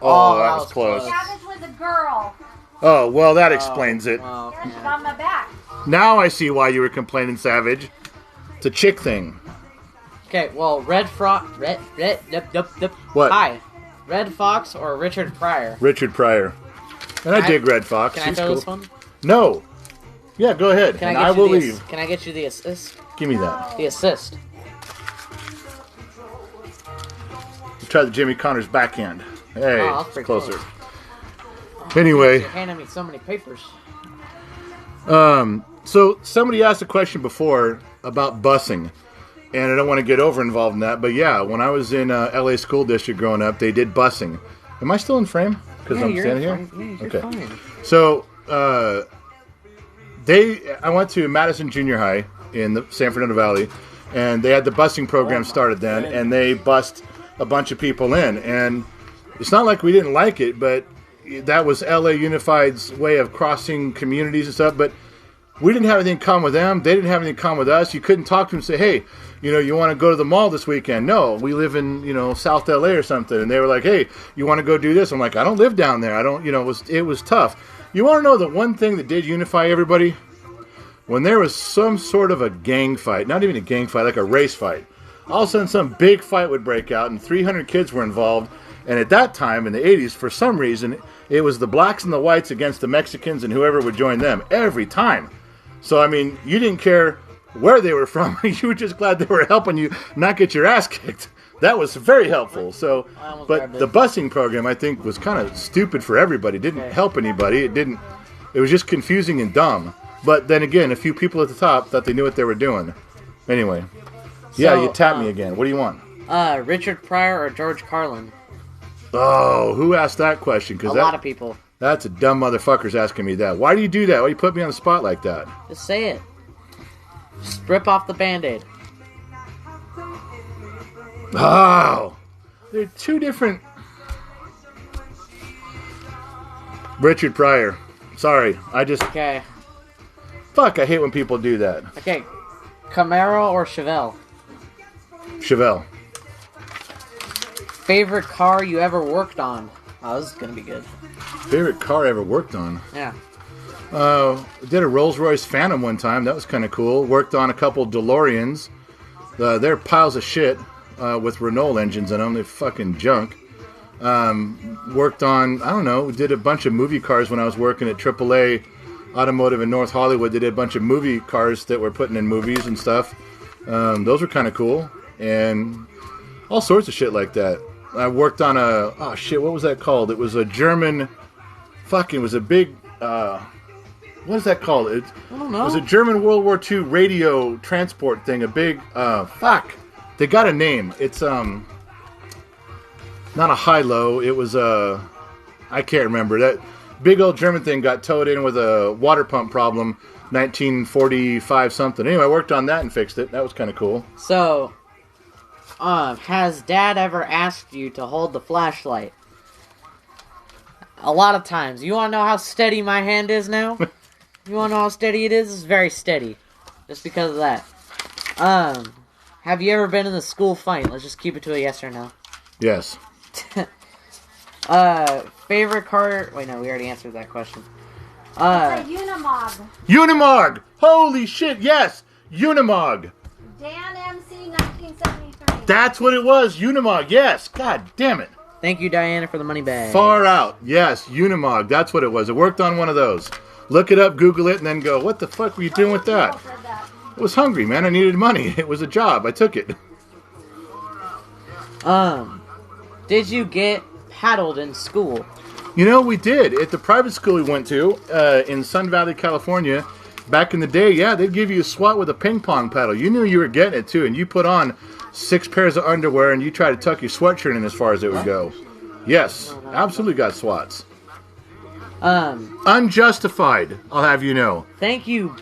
Oh, that was close. Savage was a girl. Oh, well, that explains it. Oh, Yeah, she got my back. Now I see why you were complaining, Savage. It's a chick thing. Okay, well, What? Hi. Red Fox or Richard Pryor? Richard Pryor. And I dig Red Fox. Can I throw this one? No. Yeah, go ahead. And I will leave. Can I get you the assist? Give me that. The assist. Try the Jimmy Connors backhand. Hey, that's it's closer. Close. Anyway. You're handing me so many papers. So somebody asked a question before about busing. And I don't want to get over involved in that. But yeah, when I was in LA school district growing up, they did busing. Am I still in frame? Because I'm standing here? Yeah, you're fine. So, I went to Madison Junior High in the San Fernando Valley, and they had the busing program started then, and they bussed a bunch of people in. And it's not like we didn't like it, but that was LA Unified's way of crossing communities and stuff. But we didn't have anything in common with them. They didn't have anything in common with us. You couldn't talk to them and say, hey, you want to go to the mall this weekend? No, we live in, South LA or something. And they were like, hey, you want to go do this? I'm like, I don't live down there. I don't, it was tough. You want to know the one thing that did unify everybody? When there was some sort of a gang fight, not even a gang fight, like a race fight, all of a sudden some big fight would break out and 300 kids were involved. And at that time, in the 80s, for some reason, it was the blacks and the whites against the Mexicans and whoever would join them every time. So, I mean, you didn't care where they were from. You were just glad they were helping you not get your ass kicked. That was very helpful. So, but the busing program, I think, was kind of stupid for everybody. It didn't help anybody. It was just confusing and dumb. But then again, a few people at the top thought they knew what they were doing. Anyway. Yeah, you tapped me again. What do you want? Richard Pryor or George Carlin? Oh, who asked that question? A lot of people. That's a dumb motherfucker's asking me that. Why do you do that? Why do you put me on the spot like that? Just say it. Just rip off the Band-Aid. Oh! They're two different... Richard Pryor. Sorry, Okay. Fuck, I hate when people do that. Okay. Camaro or Chevelle? Chevelle. Favorite car you ever worked on? Oh, this is gonna be good. Favorite car I ever worked on? Yeah. Did a Rolls-Royce Phantom one time. That was kind of cool. Worked on a couple DeLoreans. They're piles of shit with Renault engines in them. They're fucking junk. Worked on, I don't know, did a bunch of movie cars when I was working at AAA Automotive in North Hollywood. They did a bunch of movie cars that were putting in movies and stuff. Those were kind of cool. And all sorts of shit like that. I worked on what was that called? It was a German, it was a big, what is that called? I don't know. It was a German World War II radio transport thing, a big, they got a name. It's, not a high-low, it was I can't remember. That big old German thing got towed in with a water pump problem, 1945 something. Anyway, I worked on that and fixed it. That was kind of cool. So, has Dad ever asked you to hold the flashlight? A lot of times. You want to know how steady my hand is now? You want to know how steady it is? It's very steady. Just because of that. Have you ever been in the school fight? Let's just keep it to a yes or no. Yes. Favorite car... Wait, no, we already answered that question. It's a Unimog. Unimog! Holy shit, yes! Unimog! Dan MC 1973. That's what it was, Unimog, yes! God damn it. Thank you, Diana, for the money bag. Far out, yes, Unimog, that's what it was. I worked on one of those. Look it up, Google it, and then go, what the fuck were you doing with that? I was hungry, man. I needed money. It was a job. I took it. Did you get paddled in school? You know, we did. At the private school we went to in Sun Valley, California, back in the day, yeah, they'd give you a swat with a ping pong paddle. You knew you were getting it, too, and you put on 6 pairs of underwear and you try to tuck your sweatshirt in as far as it would go. Yes, absolutely got swats. Unjustified, I'll have you know. Thank you,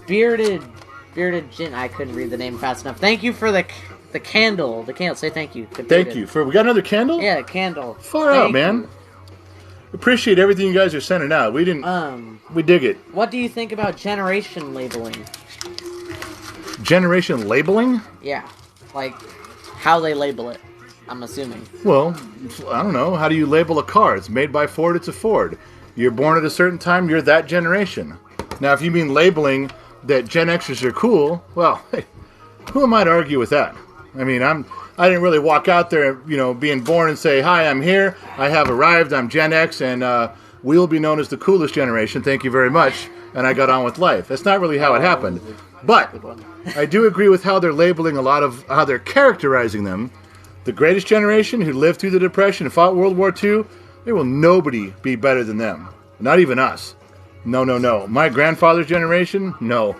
Bearded Gin. I couldn't read the name fast enough. Thank you for the candle. The candle. Say thank you. Thank you. We got another candle? Yeah, a candle. Far out, man. Appreciate everything you guys are sending out. We dig it. What do you think about generation labeling? Generation labeling? Yeah. Like, how they label it, I'm assuming. Well, I don't know. How do you label a car? It's made by Ford, it's a Ford. You're born at a certain time, you're that generation. Now, if you mean labeling that Gen Xers are cool, well, hey, who am I to argue with that? I mean, I didn't really walk out there, being born and say, hi, I'm here, I have arrived, I'm Gen X, and we will be known as the coolest generation, thank you very much, and I got on with life. That's not really how it happened. But I do agree with how they're labeling a lot of, how they're characterizing them. The greatest generation who lived through the Depression and fought World War II, there will nobody be better than them. Not even us. No. My grandfather's generation? No.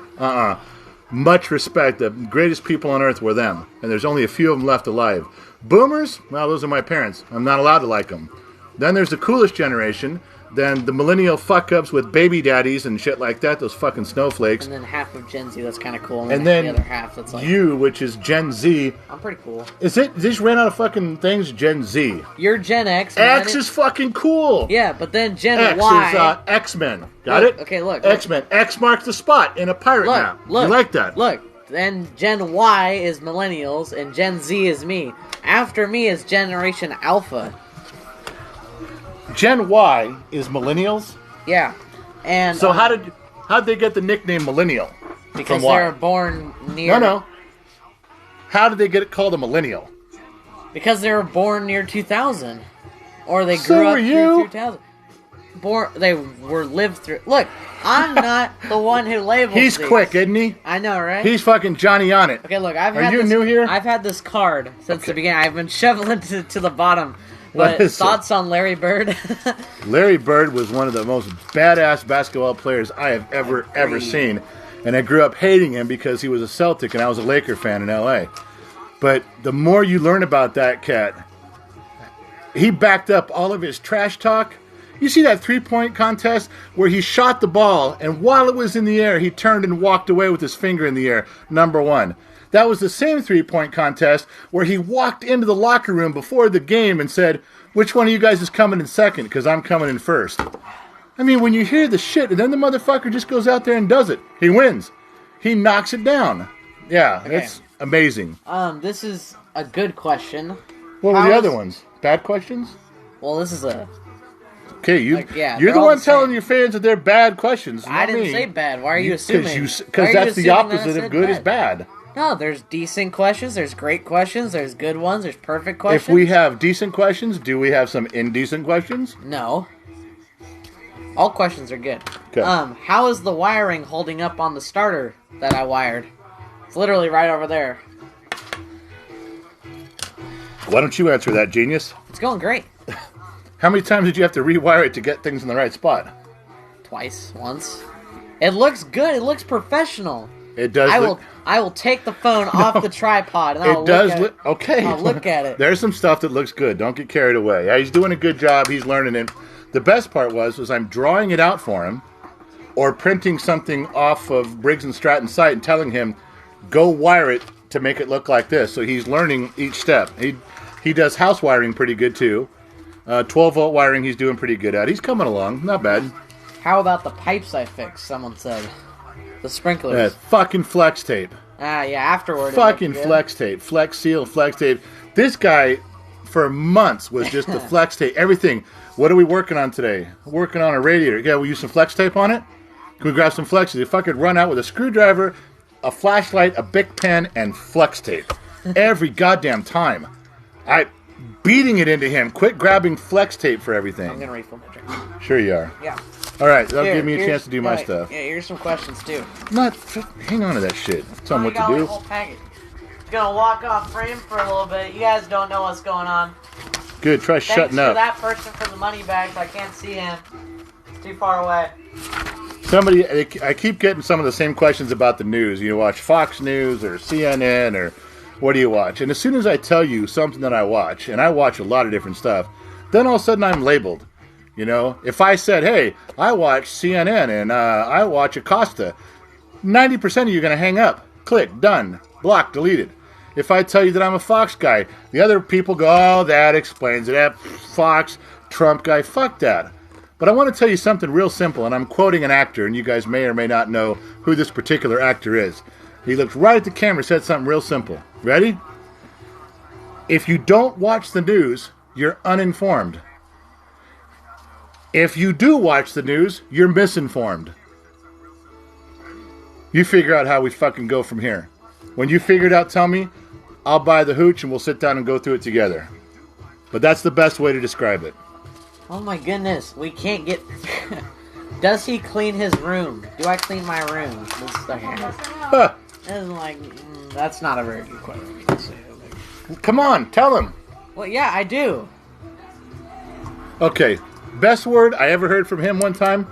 Much respect. The greatest people on earth were them. And there's only a few of them left alive. Boomers? Well, those are my parents. I'm not allowed to like them. Then there's the coolest generation. Then the millennial fuck-ups with baby daddies and shit like that. Those fucking snowflakes. And then half of Gen Z, that's kind of cool. And then the other half, that's like... you, which is Gen Z. I'm pretty cool. Is it? They just ran out of fucking things? Gen Z. You're Gen X. X is fucking cool. Yeah, but then Gen X Y... is X-Men. Got it? Okay, look. X-Men. X marks the spot in a pirate map. You like that? Look. Then Gen Y is millennials, and Gen Z is me. After me is Generation Alpha. Gen Y is millennials? Yeah. And so how'd they get the nickname millennial? Because they were born near... No. How did they get it called a millennial? Because they were born near 2000. Or they grew up through 2000. They were lived through... Look, I'm not the one who labels He's these. quick, isn't he? I know, right? He's fucking Johnny on it. Okay, look, Are you new here? I've had this card since the beginning. I've been shoveling to the bottom. But thoughts on Larry Bird? Larry Bird was one of the most badass basketball players I have ever seen. And I grew up hating him because he was a Celtic and I was a Laker fan in L.A. But the more you learn about that cat, he backed up all of his trash talk. You see that three-point contest where he shot the ball and while it was in the air, he turned and walked away with his finger in the air, number one. That was the same three-point contest where he walked into the locker room before the game and said, which one of you guys is coming in second? Because I'm coming in first. I mean, when you hear the shit, and then the motherfucker just goes out there and does it. He wins. He knocks it down. Yeah, okay. It's amazing. This is a good question. What were the other ones? Bad questions? Well, this is a... Okay, you're the one telling your fans that they're bad questions. I didn't say bad. Why are you assuming? Because that's the opposite of good is bad. No, there's decent questions, there's great questions, there's good ones, there's perfect questions. If we have decent questions, do we have some indecent questions? No. All questions are good. Okay. How is the wiring holding up on the starter that I wired? It's literally right over there. Why don't you answer that, genius? It's going great. How many times did you have to rewire it to get things in the right spot? Twice. Once. It looks good. It looks professional. It does. I will take the phone off the tripod and I'll Okay. I'll look at it. There's some stuff that looks good. Don't get carried away. Yeah, he's doing a good job. He's learning it. The best part was I'm drawing it out for him, or printing something off of Briggs and Stratton's site and telling him, go wire it to make it look like this. So he's learning each step. He does house wiring pretty good too. 12-volt wiring he's doing pretty good at. He's coming along. Not bad. How about the pipes I fixed? Someone said. The sprinklers. Fucking flex tape. Yeah, afterward. Fucking flex tape. Flex seal, flex tape. This guy, for months, was just the flex tape. Everything. What are we working on today? Working on a radiator. Yeah, we use some flex tape on it? Can we grab some flexes? If I could run out with a screwdriver, a flashlight, a Bic pen, and flex tape. Every goddamn time. Beating it into him. Quit grabbing flex tape for everything. I'm going to refill my drink. Sure you are. Yeah. All right, that'll give me a chance to do my stuff. Yeah, here's some questions, too. Hang on to that shit. Tell me what to do. Whole package. gonna walk off frame for a little bit. You guys don't know what's going on. Good, try shutting up. Thanks for that person for the money bags. I can't see him. It's too far away. I keep getting some of the same questions about the news. You watch Fox News or CNN or what do you watch? And as soon as I tell you something that I watch, and I watch a lot of different stuff, then all of a sudden I'm labeled. You know, if I said, hey, I watch CNN and I watch Acosta, 90% of you are going to hang up. Click, done, block, deleted. If I tell you that I'm a Fox guy, the other people go, oh, that explains it. That Fox, Trump guy, fuck that. But I want to tell you something real simple, and I'm quoting an actor, and you guys may or may not know who this particular actor is. He looked right at the camera and said something real simple. Ready? If you don't watch the news, you're uninformed. If you do watch the news, you're misinformed. You figure out how we fucking go from here. When you figure it out, tell me. I'll buy the hooch and we'll sit down and go through it together. But that's the best way to describe it. Oh my goodness, we can't get... Does he clean his room? Do I clean my room? Huh. That's not a very good question to say. Come on, tell him. Well, yeah, I do. Okay, best word I ever heard from him one time.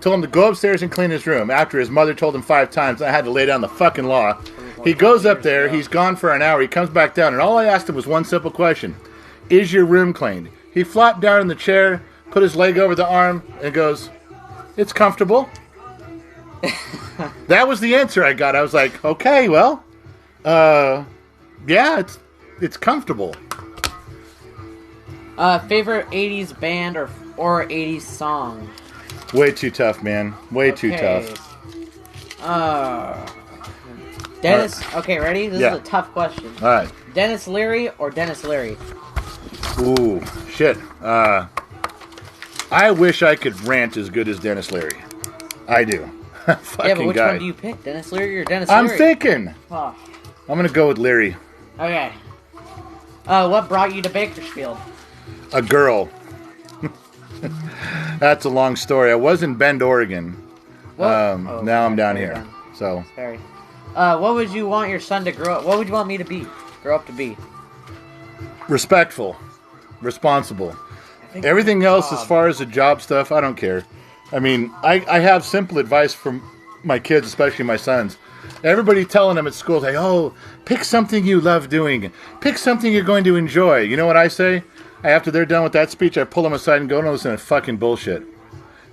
Told him to go upstairs and clean his room after his mother told him 5 times. I had to lay down the fucking law. He goes up there, he's gone for an hour, he comes back down, and all I asked him was one simple question. Is your room cleaned? He flopped down in the chair, put his leg over the arm, and goes, it's comfortable. That was the answer I got. I was like, okay, well, yeah, it's comfortable. Favorite 80s band or 80s song? Way too tough, man. Way too tough. Dennis, okay, ready? This is a tough question. All right. Dennis Leary or Dennis Leary? Ooh, shit. I wish I could rant as good as Dennis Leary. I do. Fucking yeah, but which guy. one do you pick? Dennis Leary or Dennis Leary? I'm thinking. Oh. I'm going to go with Leary. Okay. What brought you to Bakersfield? A girl. That's a long story. I was in Bend, Oregon. Now I'm down here. So. Sorry. What would you want your son to grow up? What would you want me to be? Grow up to be? Respectful. Responsible. Everything else, as far as the job stuff, I don't care. I mean, I have simple advice from my kids, especially my sons. Everybody telling them at school, like, oh, pick something you love doing. Pick something you're going to enjoy. You know what I say? After they're done with that speech, I pull them aside and go, no, listen to fucking bullshit.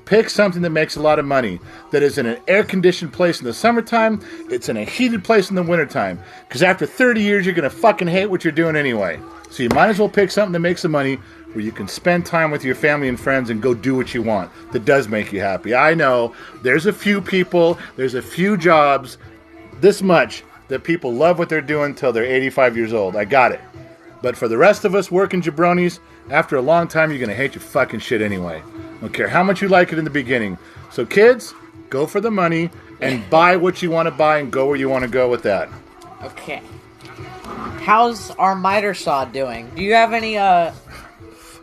Pick something that makes a lot of money, that is in an air-conditioned place in the summertime, it's in a heated place in the wintertime. Because after 30 years, you're going to fucking hate what you're doing anyway. So you might as well pick something that makes some money where you can spend time with your family and friends and go do what you want that does make you happy. I know there's a few people, there's a few jobs, this much, that people love what they're doing until they're 85 years old. I got it. But for the rest of us working jabronis, after a long time, you're going to hate your fucking shit anyway. Don't care how much you like it in the beginning. So kids, go for the money and buy what you want to buy and go where you want to go with that. Okay. How's our miter saw doing? Do you have any,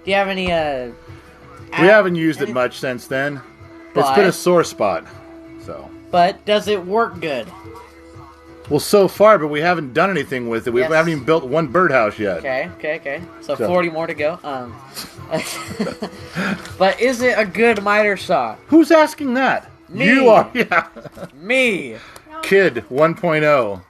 We haven't used it much since then. It's been a sore spot. So. But does it work good? Well, so far, but we haven't done anything with it. We haven't even built one birdhouse yet. Okay. So 40 more to go. But is it a good miter saw? Who's asking that? Me. You are, yeah. Me. Kid 1.0.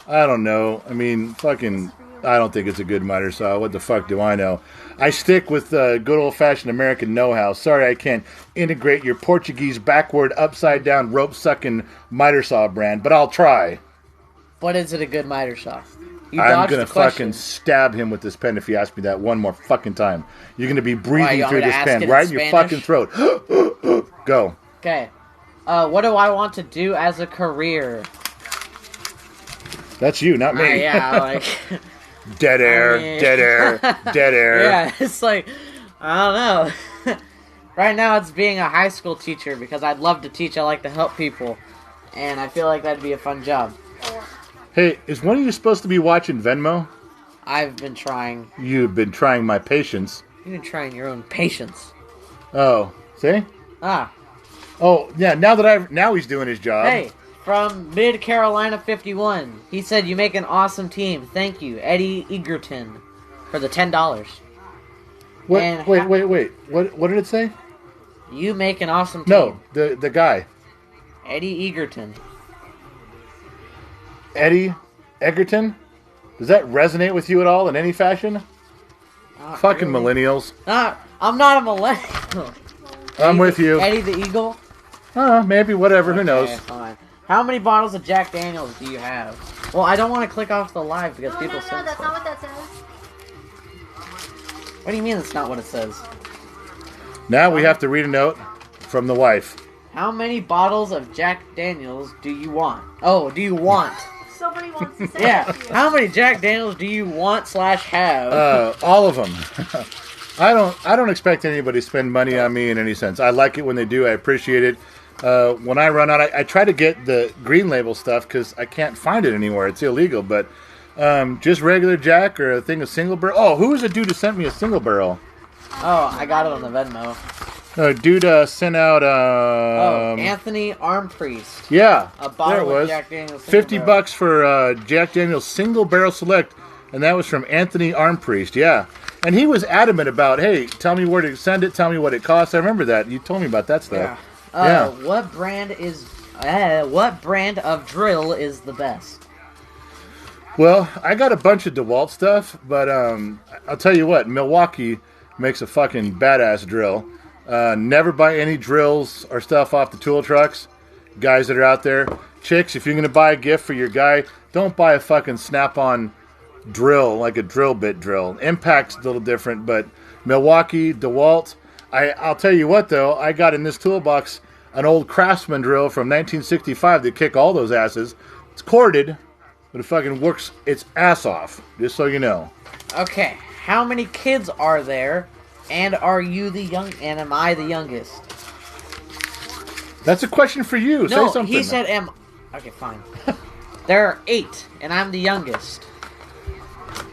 I don't know. I mean, fucking, I don't think it's a good miter saw. What the fuck do I know? I stick with good old-fashioned American know-how. Sorry I can't integrate your Portuguese backward, upside-down, rope-sucking miter saw brand, but I'll try. But is it a good miter saw? I'm going to fucking stab him with this pen if you ask me that one more fucking time. You're going to be breathing through this pen right in your fucking throat. Go. Okay. What do I want to do as a career? That's you, not me. Yeah, like... Dead air, dead air, dead air. Yeah, it's like, I don't know. Right now it's being a high school teacher because I'd love to teach. I like to help people. And I feel like that'd be a fun job. Hey, is one of you supposed to be watching Venmo? I've been trying. You've been trying my patience. You've been trying your own patience. Oh, see? Ah. Oh, yeah, now he's doing his job. Hey, from Mid Carolina 51. He said, "You make an awesome team. Thank you, Eddie Egerton, for the $10." What? Wait. What did it say? You make an awesome team. No, the guy. Eddie Egerton. Eddie Egerton? Does that resonate with you at all in any fashion? Not Fucking really. millennials. I'm not a millennial. I'm with you. Eddie the Eagle? Maybe, whatever, who knows. Okay, fine. How many bottles of Jack Daniels do you have? Well, I don't want to click off the live because people say that's not what that says. What do you mean that's not what it says? Now we have to read a note from the wife. How many bottles of Jack Daniels do you want? Oh, do you want? Somebody wants to say Yeah. that to you. How many Jack Daniels do you want / have? All of them. I don't expect anybody to spend money on me in any sense. I like it when they do. I appreciate it. When I run out, I try to get the green label stuff because I can't find it anywhere. It's illegal. But just regular Jack or a thing of single barrel. Oh, who was the dude who sent me a single barrel? Oh, I got it on the Venmo. Dude sent out... Anthony Armpriest. Yeah, A bottle there it was. of Jack Daniels. single barrel. $50 for Jack Daniel's Single Barrel Select, and that was from Anthony Armpriest. Yeah, and he was adamant about, hey, tell me where to send it, tell me what it costs. I remember that. You told me about that stuff. Yeah. What brand of drill is the best? Well, I got a bunch of DeWalt stuff, but I'll tell you what, Milwaukee makes a fucking badass drill. Never buy any drills or stuff off the tool trucks. Guys that are out there, chicks, if you're going to buy a gift for your guy, don't buy a fucking Snap-on drill, like a drill bit drill. Impact's a little different, but Milwaukee, DeWalt. I'll tell you what, though, I got in this toolbox an old Craftsman drill from 1965 that kick all those asses. It's corded, but it fucking works its ass off, just so you know. Okay, how many kids are there? And are you the young? And am I the youngest? That's a question for you. No, Say something. he said am. Okay, fine. There are 8, and I'm the youngest.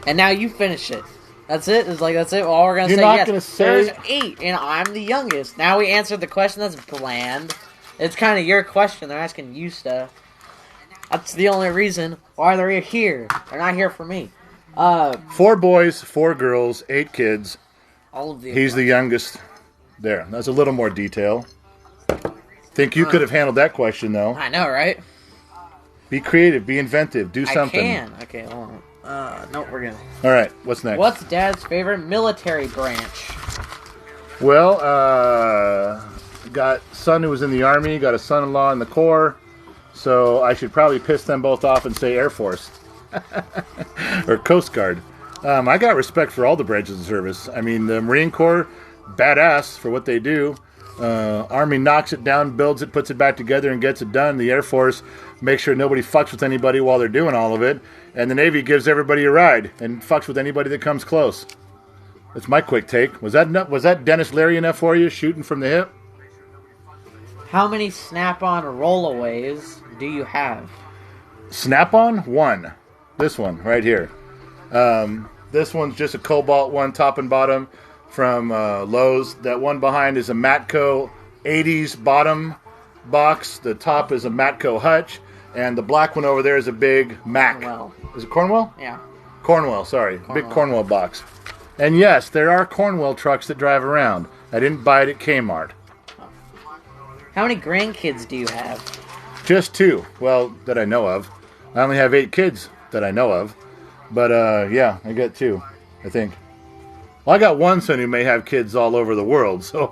And now you finish it. That's it. It's like that's it. All we're gonna You're say. not Yes, gonna say- there's 8, and I'm the youngest. Now we answered the question. That's bland. It's kind of your question. They're asking you stuff. That's the only reason why they're here. They're not here for me. 4 boys, 4 girls, 8 kids. All of the. He's the youngest. There. That's a little more detail. Think you could have handled that question, though. I know, right? Be creative. Be inventive. Do something. I can. Okay, hold on. No, we're gonna. All right. What's next? What's Dad's favorite military branch? Well, got son who was in the Army. Got a son-in-law in the Corps. So I should probably piss them both off and say Air Force. Or Coast Guard. I got respect for all the branches of service. I mean, the Marine Corps, badass for what they do. Army knocks it down, builds it, puts it back together, and gets it done. The Air Force makes sure nobody fucks with anybody while they're doing all of it. And the Navy gives everybody a ride and fucks with anybody that comes close. That's my quick take. Was that Dennis Leary enough for you, shooting from the hip? How many Snap-on rollaways do you have? Snap-on? 1. This one, right here. This one's just a Cobalt one, top and bottom, from Lowe's. That one behind is a Matco 80s bottom box. The top is a Matco hutch. And the black one over there is a big Mac. Cornwell. Is it Cornwell? Yeah. Cornwell, sorry. Big Cornwell box. And yes, there are Cornwell trucks that drive around. I didn't buy it at Kmart. How many grandkids do you have? Just 2. Well, that I know of. I only have 8 kids that I know of. But, yeah, I got 2, I think. Well, I got one son who may have kids all over the world, so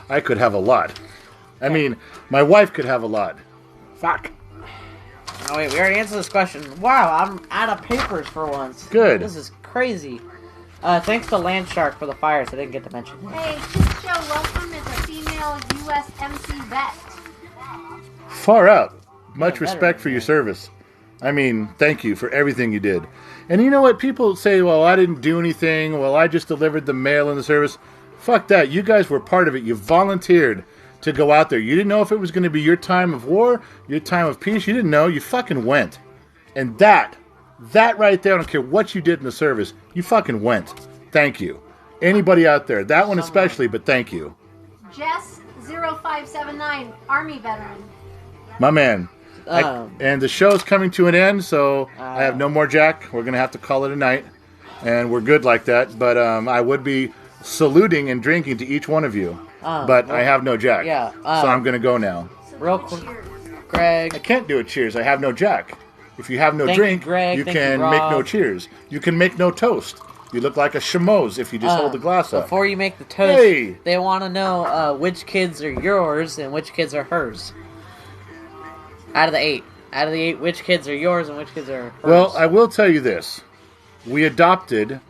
I could have a lot. I mean, my wife could have a lot. Fuck. Oh, wait, we already answered this question. Wow, I'm out of papers for once. Good. This is crazy. Thanks to Landshark for the fires. I didn't get to mention that. Hey, Chip Show Welcome is a female USMC vet. Far out. Much Yeah, respect for your service. I mean, thank you for everything you did. And you know what? People say, well, I didn't do anything. Well, I just delivered the mail in the service. Fuck that. You guys were part of it. You volunteered to go out there. You didn't know if it was going to be your time of war, your time of peace. You didn't know. You fucking went. And that right there, I don't care what you did in the service, you fucking went. Thank you. Anybody out there, that one especially, but thank you. Jess 0579, Army veteran. My man. And the show's coming to an end, so I have no more Jack. We're going to have to call it a night. And we're good like that. But I would be saluting and drinking to each one of you. But I have no Jack. Yeah. So I'm going to go now. Real quick, Greg. I can't do a cheers. I have no Jack. If you have no drink, you can make no cheers. You can make no toast. You look like a chamois if you just hold the glass up. Before you make the toast, they want to know which kids are yours and which kids are hers. Out of the eight, which kids are yours and which kids are hers? Well, I will tell you this. We adopted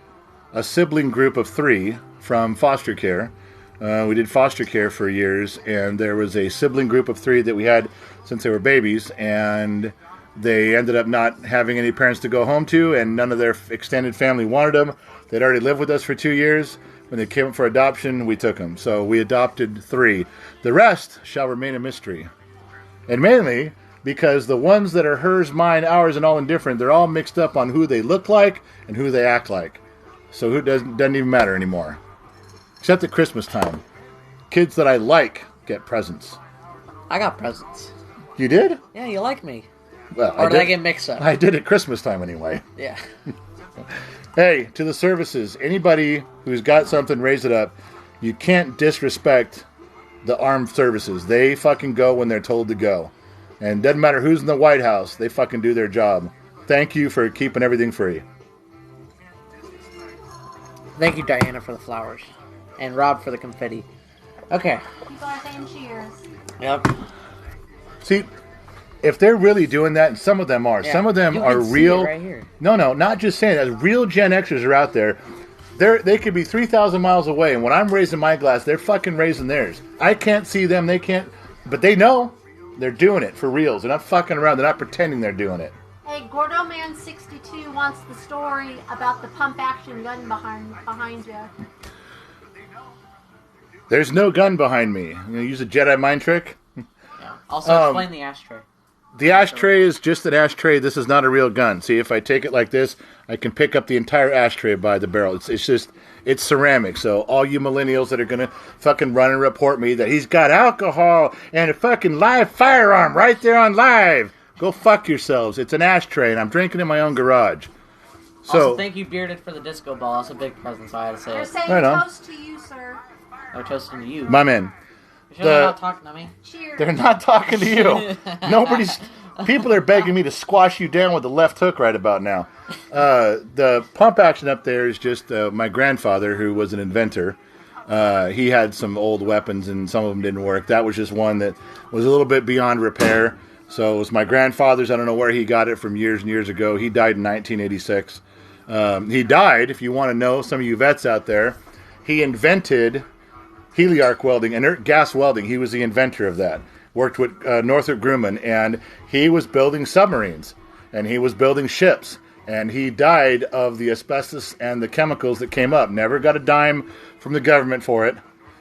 a sibling group of 3 from foster care. We did foster care for years, and there was a sibling group of 3 that we had since they were babies, and they ended up not having any parents to go home to, and none of their extended family wanted them. They'd already lived with us for 2 years. When they came up for adoption, we took them. So we adopted 3. The rest shall remain a mystery. And mainly because the ones that are hers, mine, ours, and all indifferent, they're all mixed up on who they look like and who they act like. So who doesn't even matter anymore. Except at Christmas time. Kids that I like get presents. I got presents. You did? Yeah, you like me. Well, or did I get mixed up? I did at Christmas time anyway. Yeah. Hey, to the services, anybody who's got something, raise it up. You can't disrespect the armed services. They fucking go when they're told to go. And doesn't matter who's in the White House, they fucking do their job. Thank you for keeping everything free. Thank you, Diana, for the flowers. And Rob for the confetti. Okay. People are saying cheers. Yep. See, if they're really doing that, and some of them are, some of them are real. Right here. No, not just saying that. Real Gen Xers are out there. They could be 3,000 miles away, and when I'm raising my glass, they're fucking raising theirs. I can't see them, they can't, but they know they're doing it for reals. They're not fucking around. They're not pretending they're doing it. Hey, Gordo Man 62 wants the story about the pump action gun behind you. There's no gun behind me. I'm gonna use a Jedi mind trick. Yeah. Also, explain the ashtray. The ashtray is just an ashtray. This is not a real gun. See, if I take it like this, I can pick up the entire ashtray by the barrel. It's ceramic. So all you millennials that are going to fucking run and report me that he's got alcohol and a fucking live firearm right there on live, go fuck yourselves. It's an ashtray, and I'm drinking in my own garage. So also, thank you, Bearded, for the disco ball. That's a big present, so I had to say They're it. saying right toast to you, sir. Oh, toasting to you. My man. They're not talking to me. Cheers. They're not talking to you. People are begging me to squash you down with the left hook right about now. The pump action up there is just my grandfather, who was an inventor. He had some old weapons, and some of them didn't work. That was just one that was a little bit beyond repair. So it was my grandfather's. I don't know where he got it from years and years ago. He died in 1986. He died, if you want to know, some of you vets out there, he invented heliarc welding, inert gas welding. He was the inventor of that. Worked with Northrop Grumman, and he was building submarines, and he was building ships, and he died of the asbestos and the chemicals that came up. Never got a dime from the government for it,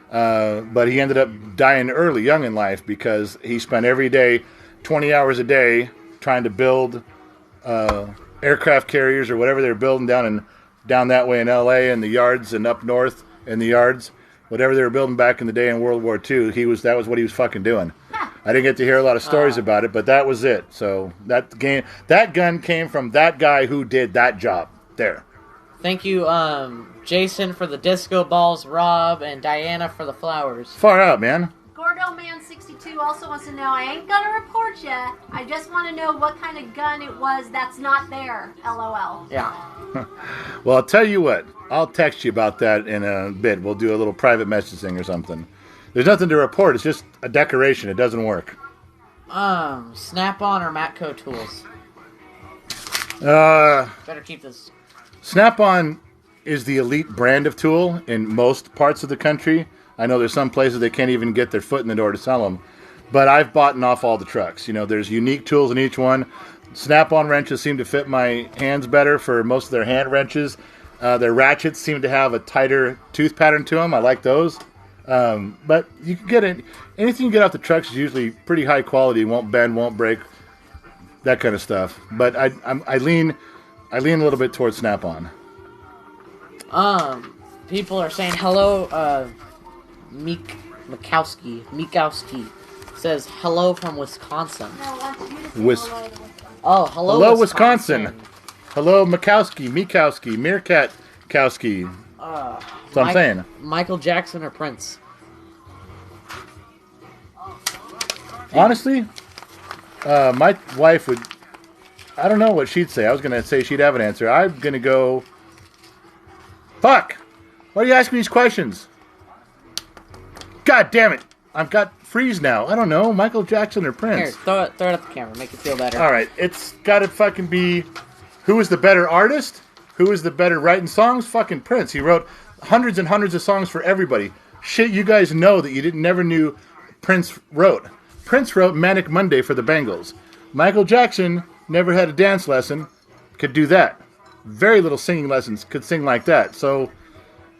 but he ended up dying early, young in life, because he spent every day, 20 hours a day, trying to build aircraft carriers or whatever they were building down that way in L.A. and the yards, and up north in the yards. Whatever they were building back in the day in World War II, that was what he was fucking doing. I didn't get to hear a lot of stories about it, but that was it. So that gun came from that guy who did that job there. Thank you, Jason, for the disco balls, Rob, and Diana for the flowers. Far out, man. Gordo Man 62 also wants to know, I ain't gonna report ya. I just want to know what kind of gun it was that's not there. LOL. Yeah. Well, I'll tell you what. I'll text you about that in a bit. We'll do a little private message thing or something. There's nothing to report. It's just a decoration. It doesn't work. Snap-on or Matco tools? Better keep this. Snap-on is the elite brand of tool in most parts of the country. I know there's some places they can't even get their foot in the door to sell them. But I've bought off all the trucks. You know, there's unique tools in each one. Snap-on wrenches seem to fit my hands better for most of their hand wrenches. Their ratchets seem to have a tighter tooth pattern to them. I like those. But you can get it. Anything you get off the trucks is usually pretty high quality. Won't bend, won't break, that kind of stuff. But I lean a little bit towards Snap-on. People are saying hello. Mikowski says hello from Wisconsin. No, I want you to say Wis- hello to Wisconsin. Oh, Hello, Wisconsin. Hello, Mikowski, Meerkatkowski. That's what I'm saying. Michael Jackson or Prince? Honestly, my wife would... I don't know what she'd say. I was going to say she'd have an answer. I'm going to go... Fuck! Why are you asking these questions? God damn it! I've got freeze now. I don't know. Michael Jackson or Prince? Here, throw it at the camera. Make it feel better. All right. It's got to fucking be... Who is the better artist? Who is the better writing songs? Fucking Prince. He wrote hundreds and hundreds of songs for everybody. Shit you guys know that you never knew Prince wrote. Prince wrote Manic Monday for the Bengals. Michael Jackson never had a dance lesson. Could do that. Very little singing lessons. Could sing like that. So,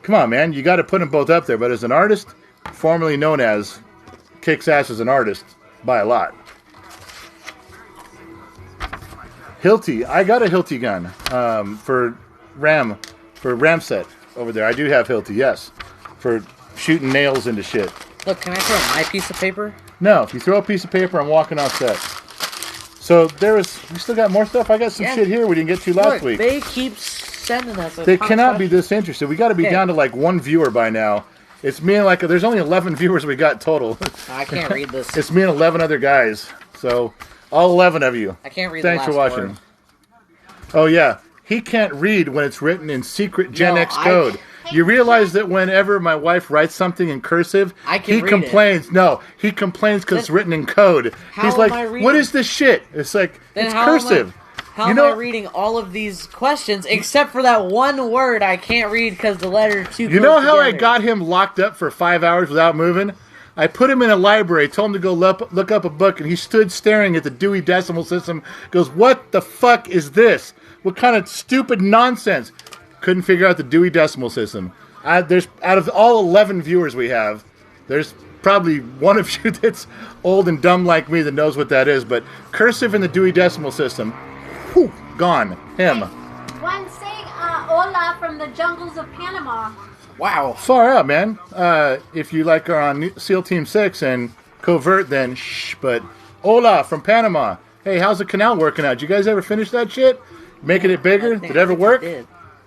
come on, man. You got to put them both up there. But as an artist, formerly known as, kicks ass as an artist by a lot. Hilti. I got a Hilti gun for Ramset over there. I do have Hilti, yes. For shooting nails into shit. Look, can I throw my piece of paper? No, if you throw a piece of paper, I'm walking off set. So we still got more stuff? I got some shit here we didn't get to last week. They keep sending us a They ton of cannot be questions. this interested. We got to be down to like one viewer by now. It's me and there's only 11 viewers we got total. I can't read this. It's me and 11 other guys. So, all 11 of you. I can't read Thanks the for last watching. word. Oh, yeah. He can't read when it's written in secret Gen No, X code. You realize that whenever my wife writes something in cursive, he complains. No, he complains because it's written in code. He's like, what is this shit? It's like, it's cursive. How am I reading all of these questions except for that one word I can't read because the letter too close You know how I together? got him locked up for 5 hours without moving? I put him in a library, told him to go look up a book, and he stood staring at the Dewey Decimal System, goes, what the fuck is this? What kind of stupid nonsense? Couldn't figure out the Dewey Decimal System. There's out of all 11 viewers we have, there's probably one of you that's old and dumb like me that knows what that is, but cursive in the Dewey Decimal System, whew, gone. Him. One saying hola from the jungles of Panama. Wow. Far out, man. If you are on SEAL Team 6 and covert, then shh, but hola from Panama. Hey, how's the canal working out? Did you guys ever finish that shit? Making it bigger? Did it ever work?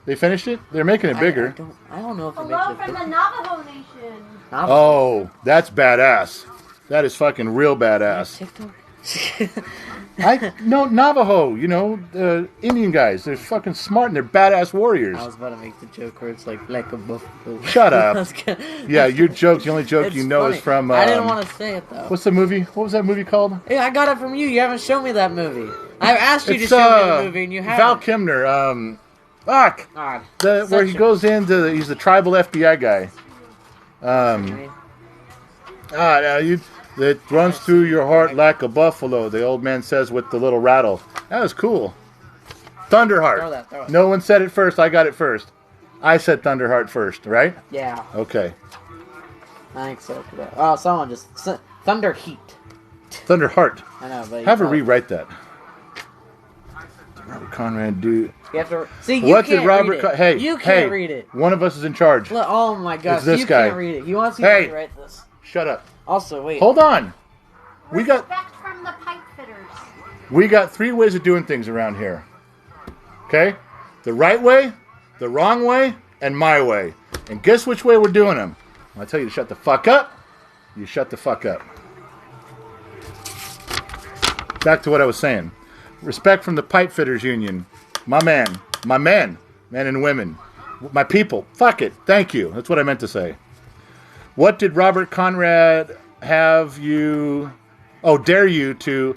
They finished it? They're making it bigger. I don't know if it Hello makes it from bigger. the Navajo Nation. Oh, that's badass. That is fucking real badass. TikTok? No, Navajo, Indian guys. They're fucking smart and they're badass warriors. I was about to make the joke where it's like a buffalo. Shut up. Yeah, your joke, the only joke It's you know funny. is from... I didn't want to say it, though. What's the movie? What was that movie called? Hey, I got it from you. You haven't shown me that movie. I've asked you to show me the movie, and you haven't. Val Kilmer. Fuck. God. Where he goes into... He's the tribal FBI guy. That runs through your heart like a buffalo, the old man says with the little rattle. That was cool. Thunderheart. Throw it. No one said it first. I got it first. I said Thunderheart first, right? Yeah. Okay. I think so. Oh, someone just... Thunder Heat. Thunderheart. I know, but... Have her rewrite that. Robert Conrad do... You have to... See, you what can't did Robert read it. Hey, you can't read it. One of us is in charge. Look, oh my gosh, It's this you guy. can't read it. You want to see Hey. me write this? Shut up. Also, wait. Hold on. We got from the pipe fitters. 3 ways of doing things around here. Okay? The right way, the wrong way, and my way. And guess which way we're doing them? When I tell you to shut the fuck up, you shut the fuck up. Back to what I was saying. Respect from the Pipe Fitters Union. My men, men and women. My people. Fuck it. Thank you. That's what I meant to say. What did Robert Conrad have you... Oh, dare you to...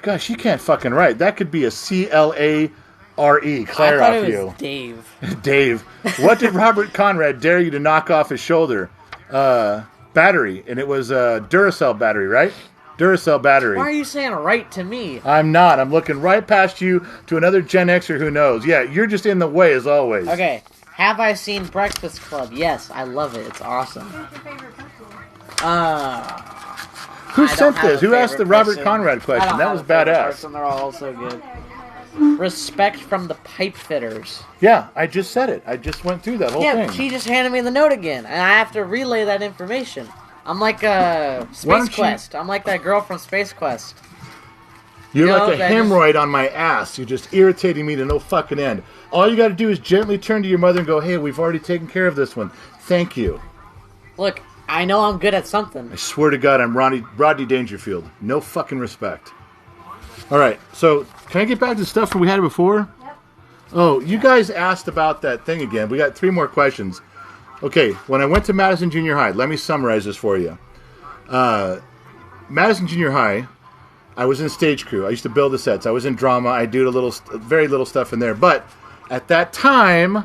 Gosh, you can't fucking write. That could be a C-L-A-R-E. Claire I thought off it you. was Dave. Dave. What did Robert Conrad dare you to knock off his shoulder? Battery. And it was a Duracell battery, right? Duracell battery. Why are you saying right to me? I'm not. I'm looking right past you to another Gen Xer who knows. Yeah, you're just in the way as always. Okay. Have I seen Breakfast Club? Yes, I love it. It's awesome. Who's your favorite person? Who I sent don't have this? a Who asked the favorite Robert person. Conrad I question? don't That have was a favorite badass. person. They're all so good. Respect from the pipe fitters. Yeah, I just said it. I just went through that whole Yeah, thing. she just handed me the note again, and I have to relay that information. I'm like Space Quest. I'm like that girl from Space Quest. You're like a hemorrhoid on my ass. You're just irritating me to no fucking end. All you got to do is gently turn to your mother and go, hey, we've already taken care of this one. Thank you. Look, I know I'm good at something. I swear to God, I'm Rodney Dangerfield. No fucking respect. All right, so can I get back to the stuff we had before? Yep. Oh, you guys asked about that thing again. We got 3 more questions. Okay, when I went to Madison Junior High, let me summarize this for you. Madison Junior High, I was in stage crew. I used to build the sets. I was in drama. I do very little stuff in there. But at that time,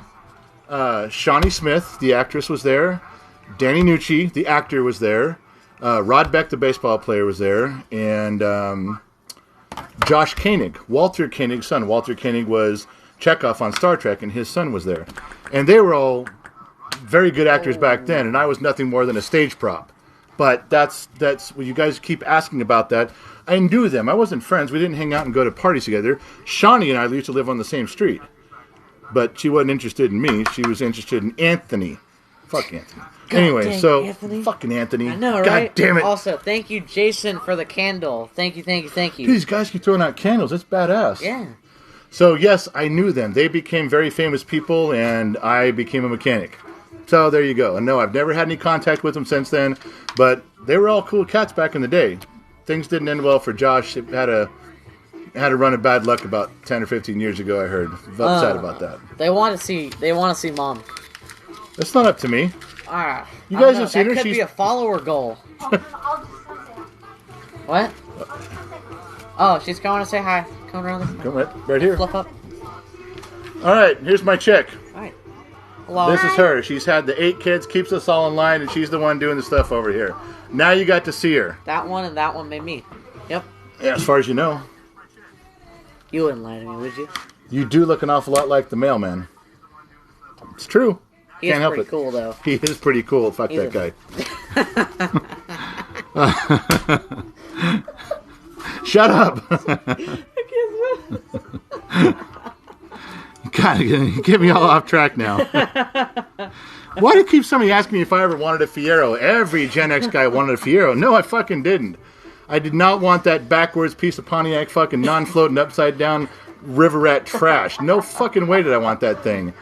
Shawnee Smith, the actress, was there. Danny Nucci, the actor, was there. Rod Beck, the baseball player, was there. And Josh Koenig, Walter Koenig's son. Walter Koenig was Chekhov on Star Trek, and his son was there. And they were all very good actors back then, and I was nothing more than a stage prop. But that's when you guys keep asking about that. I knew them. I wasn't friends. We didn't hang out and go to parties together. Shawnee and I used to live on the same street. But she wasn't interested in me. She was interested in Anthony. Fuck Anthony. Anyway, so Anthony. Fucking Anthony. I know, God right? damn it. Also, thank you, Jason, for the candle. Thank you. Dude, these guys keep throwing out candles. That's badass. Yeah. So, yes, I knew them. They became very famous people, and I became a mechanic. So, there you go. And no, I've never had any contact with them since then, but they were all cool cats back in the day. Things didn't end well for Josh. It had a run of bad luck about 10 or 15 years ago, I heard. Upset about that. They want to see Mom. That's not up to me. You guys have seen her? That could be a follower goal. I'll just go say hi. What? Oh, she's coming to say hi. Come around. Come right here. Fluff up. All right, here's my chick. All right. Hello. This is her. She's had the 8 kids, keeps us all in line, and she's the one doing the stuff over here. Now you got to see her. That one and that one made me. Yep. Yeah, as far as you know. You wouldn't lie to me, would you? You do look an awful lot like the mailman. It's true. He's Can't help pretty it. cool, though. He is pretty cool. Fuck that guy. Shut up. God, you get me all off track now. Why do you keep somebody asking me if I ever wanted a Fiero? Every Gen X guy wanted a Fiero. No, I fucking didn't. I did not want that backwards piece of Pontiac fucking non-floating upside down river rat trash. No fucking way did I want that thing.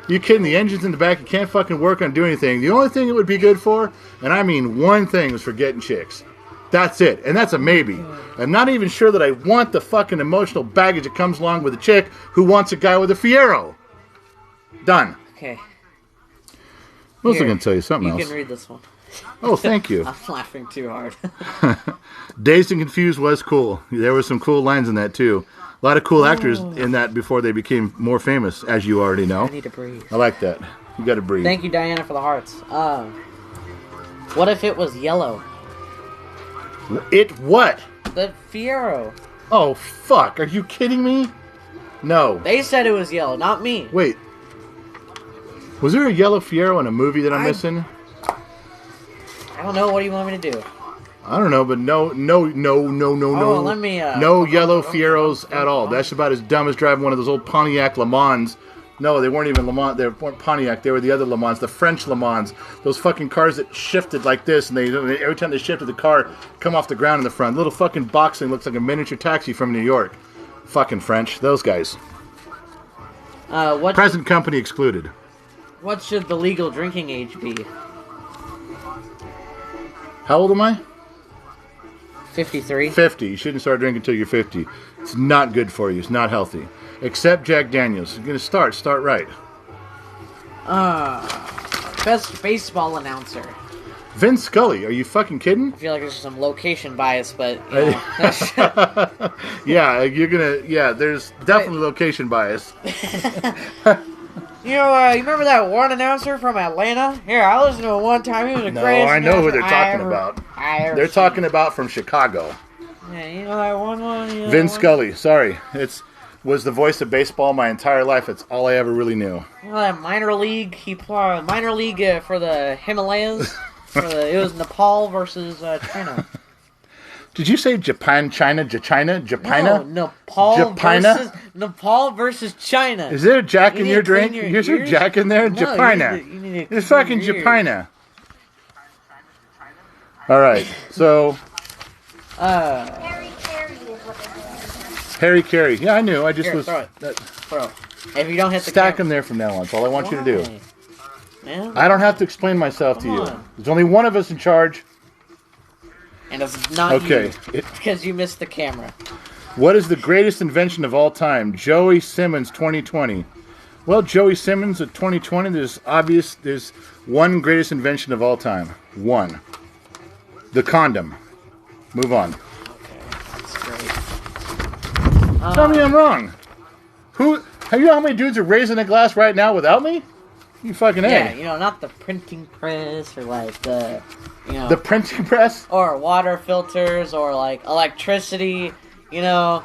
You kidding? The engine's in the back. You can't fucking work on doing anything. The only thing it would be good for, and I mean one thing, was for getting chicks. That's it. And that's a maybe. I'm not even sure that I want the fucking emotional baggage that comes along with a chick who wants a guy with a Fiero. Done. Okay. I was going to tell you something else. You can read this one. Oh, thank you. I'm laughing too hard. Dazed and Confused was cool. There were some cool lines in that, too. A lot of cool actors in that before they became more famous, as you already know. I need to breathe. I like that. You got to breathe. Thank you, Diana, for the hearts. What if it was yellow? It what? The Fiero. Oh, fuck. Are you kidding me? No. They said it was yellow, not me. Wait. Was there a yellow Fiero in a movie that I'm missing? I don't know. What do you want me to do? I don't know, but no. Oh, let me, no yellow Fieros at all. That's about as dumb as driving one of those old Pontiac Le Mans. No, they weren't even Le Mans. They weren't Pontiac. They were the other Le Mans, the French Le Mans. Those fucking cars that shifted like this, and every time they shifted, the car come off the ground in the front. Little fucking boxing looks like a miniature taxi from New York. Fucking French. Those guys. Present company excluded. What should the legal drinking age be? How old am I? 53. 50. You shouldn't start drinking until you're 50. It's not good for you. It's not healthy. Except Jack Daniels. You're going to start right. Best baseball announcer. Vin Scully. Are you fucking kidding? I feel like there's some location bias, but, you know. Yeah, there's definitely location bias. You remember that one announcer from Atlanta? Here, I listened to it one time. He was a great announcer. I know who they're talking about. They're talking about from Chicago. Yeah, you know that one? Vin Scully. Sorry. Was the voice of baseball my entire life. That's all I ever really knew. You know that minor league? He played minor league for the Himalayas. It was Nepal versus China. Did you say Japan, China? No, Nepal versus China. Is there a Jack in your drink? Is there Jack in there? No, Japina. It's fucking Japina. All right. So. Harry Carey is what they say. Harry Carey. Yeah, I knew. I just was. Throw it. Throw. If you don't hit the Stack them there from now on. That's all I want you to do. Man, I don't have to explain myself to you. on. There's only one of us in charge. And it's not you. Because you missed the camera. What is the greatest invention of all time? Joey Simmons, 2020. Well, Joey Simmons at 2020, there's one greatest invention of all time. One. The condom. Move on. Okay, that's great. Tell me I'm wrong. You know how many dudes are raising a glass right now without me? You fucking A. Yeah, not the printing press or like the, The printing press? Or water filters or like electricity, You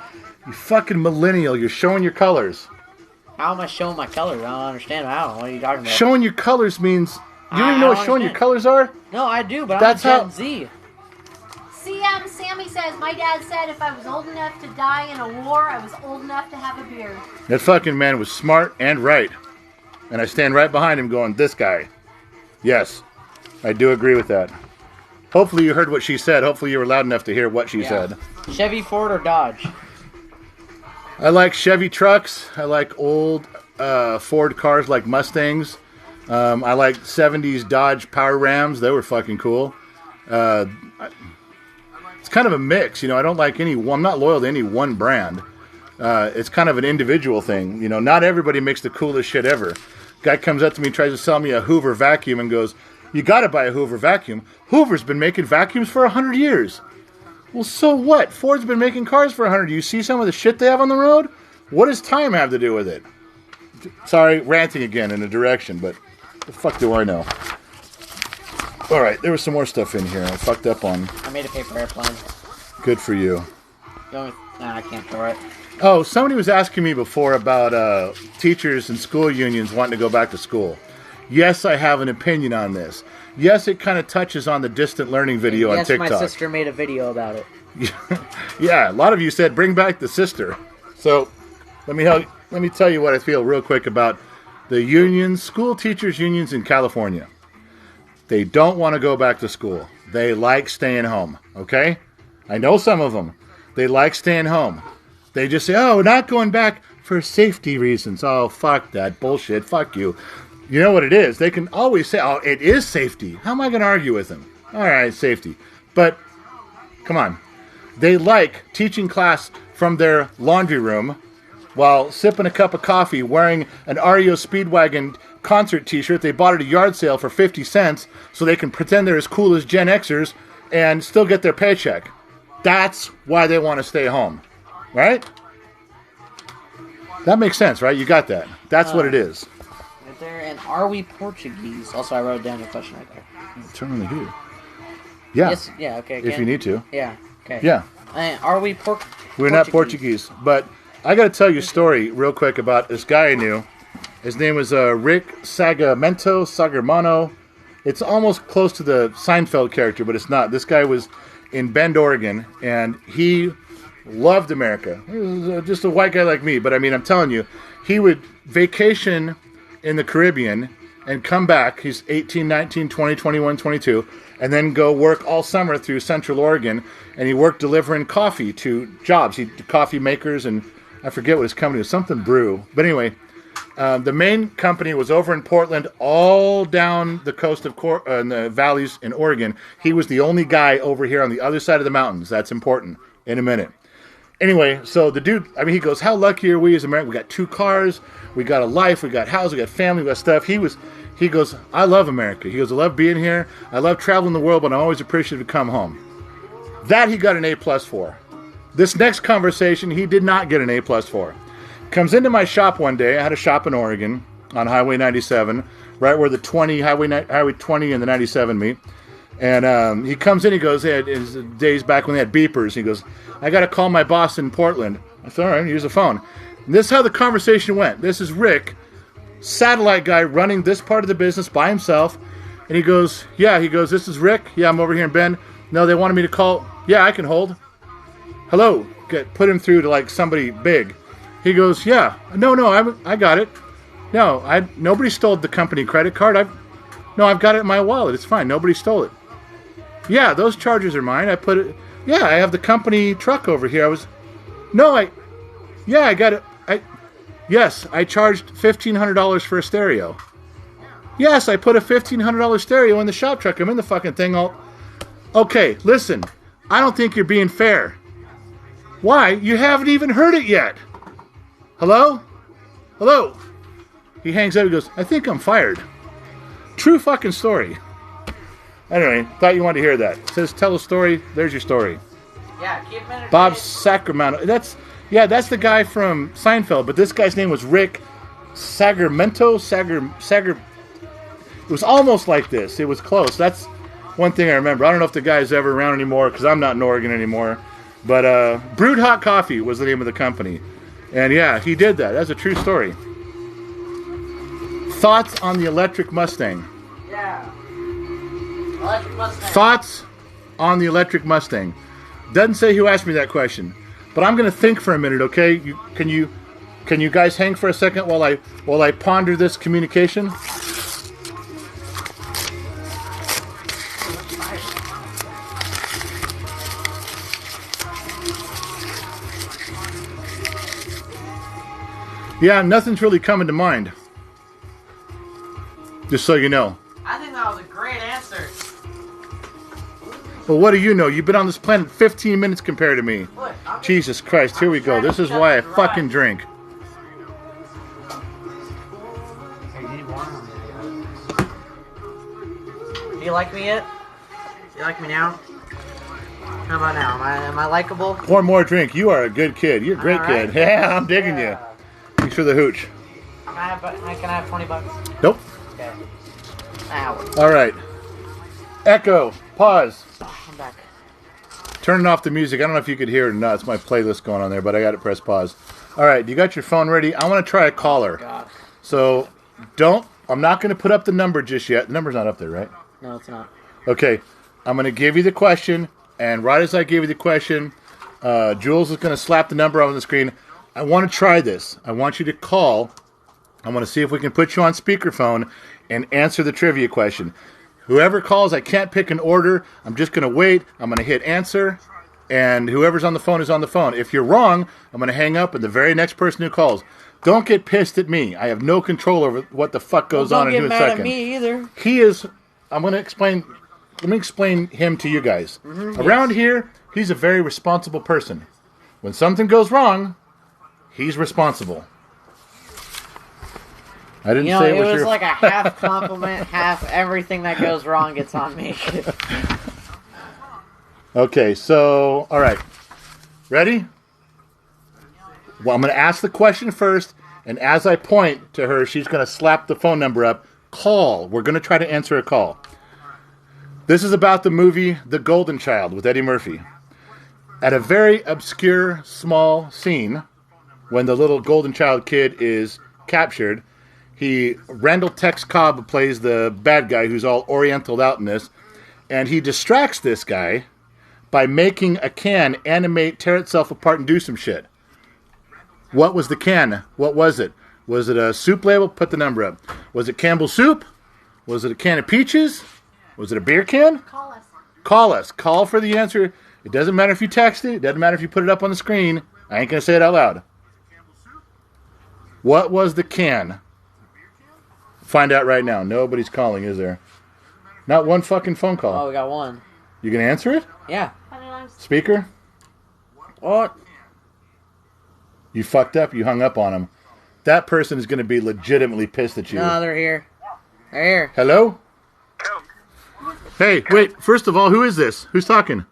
fucking millennial, you're showing your colors. How am I showing my colors? I don't understand how. What are you talking about? Showing your colors means... You don't even know what showing your colors are? No, I do, but That's I'm Gen Z. Sammy says, my dad said if I was old enough to die in a war, I was old enough to have a beard. That fucking man was smart and right. And I stand right behind him going, this guy. Yes, I do agree with that. Hopefully you heard what she said. Hopefully you were loud enough to hear what she said. Chevy, Ford, or Dodge? I like Chevy trucks. I like old Ford cars like Mustangs. I like 70s Dodge Power Rams. They were fucking cool. It's kind of a mix. I don't like I'm not loyal to any one brand. It's kind of an individual thing. Not everybody makes the coolest shit ever. Guy comes up to me, tries to sell me a Hoover vacuum and goes, you gotta buy a Hoover vacuum. Hoover's been making vacuums for 100 years. Well, so what? Ford's been making cars for 100 years. You see some of the shit they have on the road? What does time have to do with it? Sorry, ranting again in a direction, but the fuck do I know? Alright, there was some more stuff in here I fucked up on. I made a paper airplane. Good for you. I can't throw it. Oh, somebody was asking me before about teachers and school unions wanting to go back to school. Yes, I have an opinion on this. Yes, it kind of touches on the distant learning video on TikTok. Yes, my sister made a video about it. Yeah, a lot of you said bring back the sister. So let me tell you what I feel real quick about the unions, school teachers unions in California. They don't want to go back to school. They like staying home, okay? I know some of them. They like staying home. They just say, oh, not going back for safety reasons. Oh, fuck that bullshit. Fuck you. You know what it is? They can always say, oh, it is safety. How am I going to argue with them? All right, safety. But, come on. They like teaching class from their laundry room while sipping a cup of coffee, wearing an REO Speedwagon concert t-shirt they bought at a yard sale for 50 cents so they can pretend they're as cool as Gen Xers and still get their paycheck. That's why they want to stay home. Right? That makes sense, right? You got that. That's what it is. Right there. And are we Portuguese? Also, I wrote down your question right there. Turn on the heater. Yeah. Yes, yeah, okay. If you need to. Yeah, okay. Yeah. Are we We're not Portuguese. But I got to tell you a story real quick about this guy I knew. His name was Rick Sagermano. It's almost close to the Seinfeld character, but it's not. This guy was in Bend, Oregon, and he loved America. He was just a white guy like me, but I mean, I'm telling you, he would vacation in the Caribbean and come back. He's 18, 19, 20, 21, 22, and then go work all summer through Central Oregon, and he worked delivering coffee to jobs. He did coffee makers, and I forget what his company was, something brew. But anyway, the main company was over in Portland, all down the coast of in the valleys in Oregon. He was the only guy over here on the other side of the mountains. That's important in a minute. Anyway, so the dude, I mean, he goes, how lucky are we as Americans? We got 2 cars, we got a life, we got house, we got family, we got stuff. He goes, I love America. He goes, I love being here. I love traveling the world, but I'm always appreciative to come home. That he got an A+ for. This next conversation, he did not get an A+ for. Comes into my shop one day. I had a shop in Oregon on Highway 97, right where the Highway 20 and the 97 meet. And he comes in, he goes, hey, it's the days back when they had beepers. He goes, I got to call my boss in Portland. I said, all right, use the phone. And this is how the conversation went. This is Rick, satellite guy running this part of the business by himself. And he goes, this is Rick. Yeah, I'm over here in Bend. No, they wanted me to call. Yeah, I can hold. Hello. Put him through to like somebody big. He goes, yeah. No, I got it. No, nobody stole the company credit card. I've got it in my wallet. It's fine. Nobody stole it. Yeah, those chargers are mine. I put it. Yeah, I have the company truck over here. I got it. Yes, I charged $1,500 for a stereo. Yes, I put a $1,500 stereo in the shop truck. I'm in the fucking thing all. Okay, listen. I don't think you're being fair. Why? You haven't even heard it yet. Hello? Hello? He hangs up and goes, I think I'm fired. True fucking story. Anyway, thought you wanted to hear that. It says, tell a story. There's your story. Yeah, keep him entertained. Bob Sacramento. That's the guy from Seinfeld, but this guy's name was Rick Sagermento. Sager. It was almost like this. It was close. That's one thing I remember. I don't know if the guy's ever around anymore because I'm not in Oregon anymore. But Brewed Hot Coffee was the name of the company. And yeah, he did that. That's a true story. Thoughts on the electric Mustang? Yeah. Electric Mustang. Thoughts on the electric Mustang? Doesn't say who asked me that question. But I'm going to think for a minute, okay? Can you guys hang for a second while I ponder this communication? Yeah, nothing's really coming to mind. Just so you know. I think that was a great answer. Well, what do you know? You've been on this planet 15 minutes compared to me. Look, Jesus Christ, here we go. This is why I fucking drink. Do you like me yet? Do you like me now? How about now? Am I likable? One more drink. You are a good kid. You're a great kid. Yeah, I'm digging you. Thanks for the hooch. Can I have $20? Nope. Okay. Ow. All right. Echo. Pause. I'm back. Turning off the music. I don't know if you could hear it or not. It's my playlist going on there, but I got it press pause. All right. You got your phone ready? I want to try a caller. God. So I'm not going to put up the number just yet. The number's not up there, right? No, it's not. Okay. I'm going to give you the question, and right as I give you the question, Jules is going to slap the number on the screen. I want to try this. I want you to call. I want to see if we can put you on speakerphone and answer the trivia question. Whoever calls, I can't pick an order. I'm just going to wait. I'm going to hit answer, and whoever's on the phone is on the phone. If you're wrong, I'm going to hang up, and the very next person who calls, don't get pissed at me. I have no control over what the fuck goes on in 2 seconds. Don't get mad at me either. He is. I'm going to explain. Let me explain him to you guys. Around here, he's a very responsible person. When something goes wrong, he's responsible. I didn't say it was like a half compliment, half everything that goes wrong gets on me. Okay, so, all right. Ready? Well, I'm going to ask the question first, and as I point to her, she's going to slap the phone number up. Call. We're going to try to answer a call. This is about the movie The Golden Child with Eddie Murphy. At a very obscure, small scene, when the little Golden Child kid is captured, Randall Tex Cobb plays the bad guy who's all orientaled out in this, and he distracts this guy by making a can animate, tear itself apart, and do some shit. What was the can? What was it? Was it a soup label? Put the number up. Was it Campbell's soup? Was it a can of peaches? Was it a beer can? Call us. Call us. Call for the answer. It doesn't matter if you text it. It doesn't matter if you put it up on the screen. I ain't going to say it out loud. What was the can? Find out right now. Nobody's calling, is there? Not one fucking phone call. Oh, we got one. You going to answer it? Yeah. Speaker? What? You fucked up. You hung up on him. That person is going to be legitimately pissed at you. No, they're here. They're here. Hello? Hey, wait. First of all, who is this? Who's talking?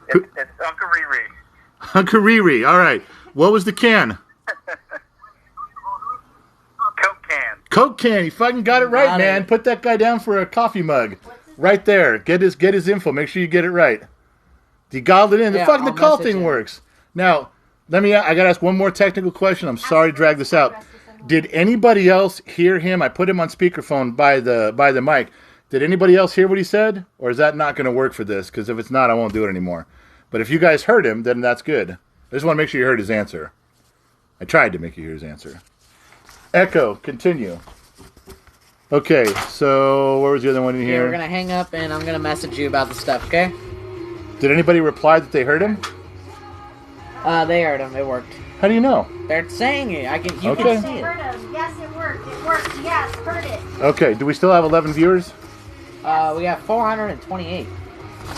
It's Uncle Riri. Uncle Riri. All right. What was the can? Coke can. Coke can. You fucking got it right, Got man. it. Put that guy down for a coffee mug. Right there. Get his info. Make sure you get it right. You gobbled it in. Yeah, The I'll call message thing you. works. Now, I got to ask one more technical question. I'm sorry to drag this out. Did anybody else hear him? I put him on speakerphone by the mic. Did anybody else hear what he said? Or is that not going to work for this? Because if it's not, I won't do it anymore. But if you guys heard him, then that's good. I just want to make sure you heard his answer. I tried to make you hear his answer. Echo, continue. Okay, so where was the other one in Yeah, here? we're gonna hang up, and I'm gonna message you about the stuff. Okay? Did anybody reply that they heard him? They heard him. It worked. How do you know? They're saying it. You Okay. can see They it. heard him. Yes, it worked. It worked. Yes, heard it. Okay, do we still have 11 viewers? We got 428.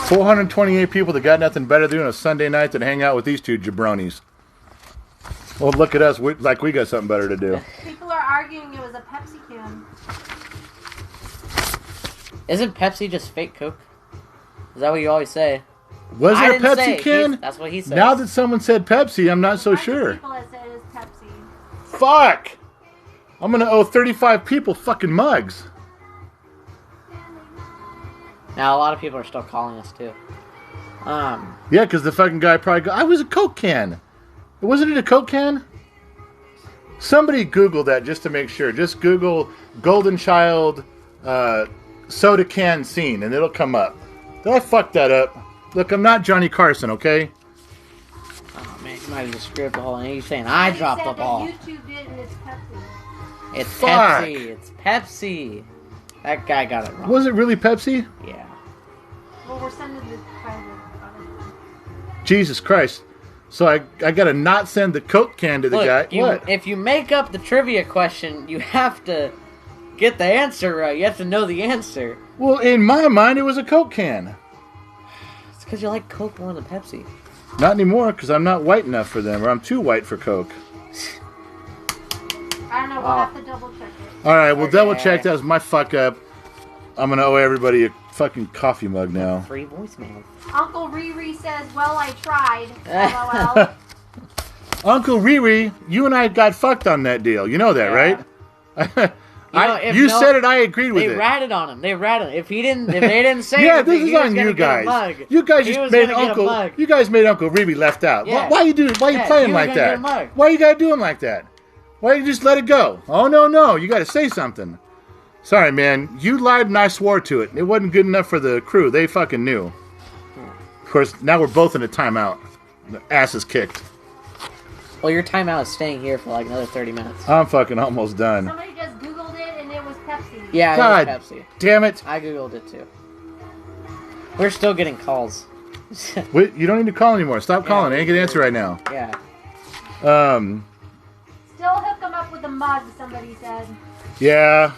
428 people that got nothing better to do on a Sunday night than hang out with these two jabronis. Well, look at us. We got something better to do. People are arguing it was a Pepsi can. Isn't Pepsi just fake Coke? Is that what you always say? Was I it a didn't say. Pepsi can? That's what he said. Now that someone said Pepsi, I'm not so Bunch of sure. people that said it's Pepsi. Fuck! I'm gonna owe 35 people fucking mugs. Now a lot of people are still calling us too. Yeah, because the fucking guy probably I was a Coke can. Wasn't it a Coke can? Somebody Google that just to make sure. Just Google Golden Child soda can scene and it'll come up. Did I fuck that up? Look, I'm not Johnny Carson, okay? Oh man, you might have just screwed up the whole thing. He's saying I dropped the ball. That YouTube did and it's Pepsi. It's Fuck. Pepsi. It's Pepsi. That guy got it wrong. Was it really Pepsi? Yeah. Well, we're sending the private. Jesus Christ. So I gotta not send the Coke can to the guy. What? If you make up the trivia question, you have to get the answer right. You have to know the answer. Well, in my mind, it was a Coke can. It's because you like Coke more than Pepsi. Not anymore, because I'm not white enough for them, or I'm too white for Coke. I don't know. We'll have to double check it. All right, well, Okay. double check. That was my fuck up. I'm gonna owe everybody a fucking coffee mug now. Free voicemail. Uncle Riri says, "Well, I tried." LOL. Uncle Riri, you and I got fucked on that deal. You know that, right? You said it. I agreed with They it. ratted on him. They ratted. If they didn't say Yeah, anything, this is he was on gonna you get a guys. mug. You guys He just was made gonna get a Uncle. mug. You guys made Uncle Riri left out. Yeah. Why you do? Why you Yeah, playing you were like gonna get a that? mug. Why you gotta do him like that? Why you just let it go? Oh no, you gotta say something. Sorry, man. You lied and I swore to it. It wasn't good enough for the crew. They fucking knew. Of course, now we're both in a timeout. The ass is kicked. Well, your timeout is staying here for like another 30 minutes. I'm fucking almost done. Somebody just Googled it and it was Pepsi. Yeah, God it was Pepsi. damn it. I googled it too. We're still getting calls. Wait, you don't need to call anymore. Stop calling. I ain't gonna answer right now. Yeah. Still hook them up with a mug. Somebody said. Yeah.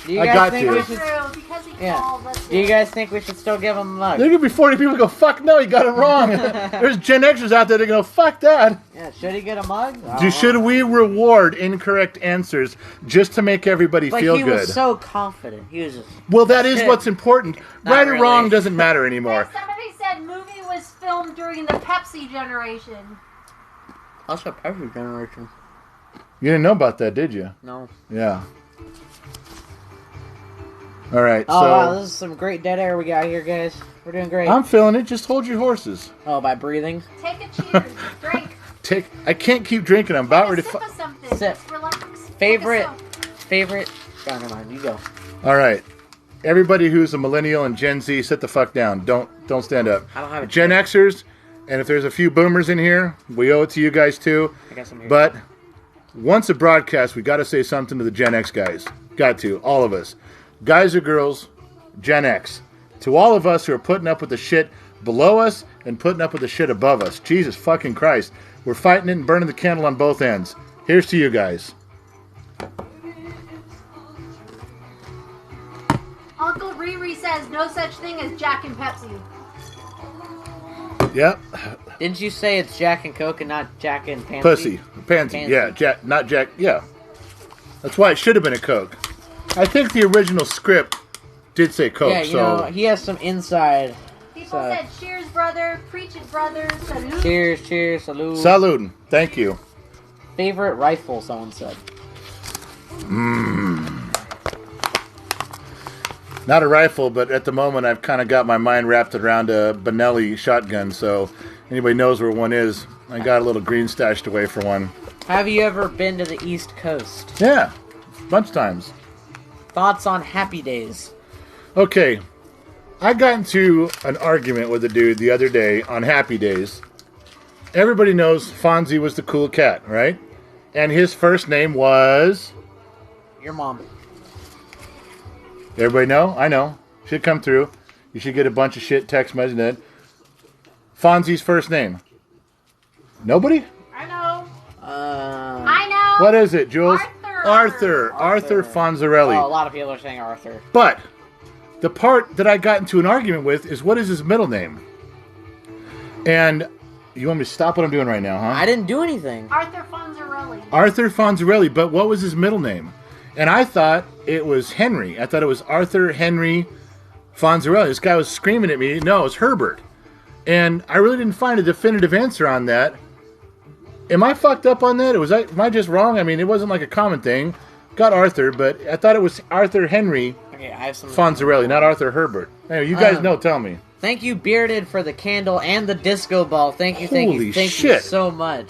Do you I guys got think you. we Not should? true because he Yeah. called. Let's Do you guys think we should still give him a mug? There could be 40 people who go, fuck no, you got it wrong. There's Gen Xers out there that go, fuck that. Yeah. Should he get a mug? Should we reward incorrect answers just to make everybody But feel he good? was so confident. He was just. Well, that is what's important. Not Right or really. wrong doesn't matter anymore. Hey, somebody said movie was filmed during the Pepsi generation. Also, Pepsi generation. You didn't know about that, did you? No. Yeah. All right, Oh so wow, this is some great dead air we got here, guys. We're doing great. I'm feeling it. Just hold your horses. Oh, by breathing. Take a cheers. Drink. I can't keep drinking. I'm about ready Take to. a sip of something. Sip. Just relax. Favorite. Take a sip. Oh, never mind. You go. All right, everybody who's a millennial and Gen Z, sit the fuck down. Don't stand up. I don't have a Gen Xers, and if there's a few boomers in here, we owe it to you guys too. I got some here. But once a broadcast, we got to say something to the Gen X guys. Got to, all of us, guys or girls, Gen X. To all of us who are putting up with the shit below us and putting up with the shit above us. Jesus fucking Christ. We're fighting it and burning the candle on both ends. Here's to you guys. Uncle Riri says no such thing as Jack and Pepsi. Yep. Didn't you say it's Jack and Coke and not Jack and Pansy? Pussy. Pansy. Yeah. Jack. Not Jack. Yeah. That's why it should have been a Coke. I think the original script did say Coke. Yeah, you know, he has some inside. People said cheers, brother. Preach it, brother. Salute. Cheers, salud. Salud. Thank you. Favorite rifle, someone said. Not a rifle, but at the moment I've kind of got my mind wrapped around a Benelli shotgun, so anybody knows where one is. I got a little green stashed away for one. Have you ever been to the East Coast? Yeah, a bunch of times. Thoughts on Happy Days? Okay, I got into an argument with a dude the other day on Happy Days. Everybody knows Fonzie was the cool cat, right? And his first name was... Your mom. Everybody know? I know. Should come through. You should get a bunch of shit text messaging. Fonzie's first name. Nobody? I know. I know. What is it, Jules? Arthur. Arthur Fonzarelli. Oh, a lot of people are saying Arthur. But the part that I got into an argument with is what is his middle name? And you want me to stop what I'm doing right now, huh? I didn't do anything. Arthur Fonzarelli. Arthur Fonzarelli, but what was his middle name? And I thought it was Henry. I thought it was Arthur Henry Fonzarelli. This guy was screaming at me. No, it's Herbert. And I really didn't find a definitive answer on that. Am I fucked up on that? Am I just wrong? I mean, it wasn't like a common thing. Got Arthur, but I thought it was Arthur Henry Fonzarelli, not Arthur Herbert. Anyway, you guys know, tell me. Thank you, Bearded, for the candle and the disco ball. Thank you, thank you so much.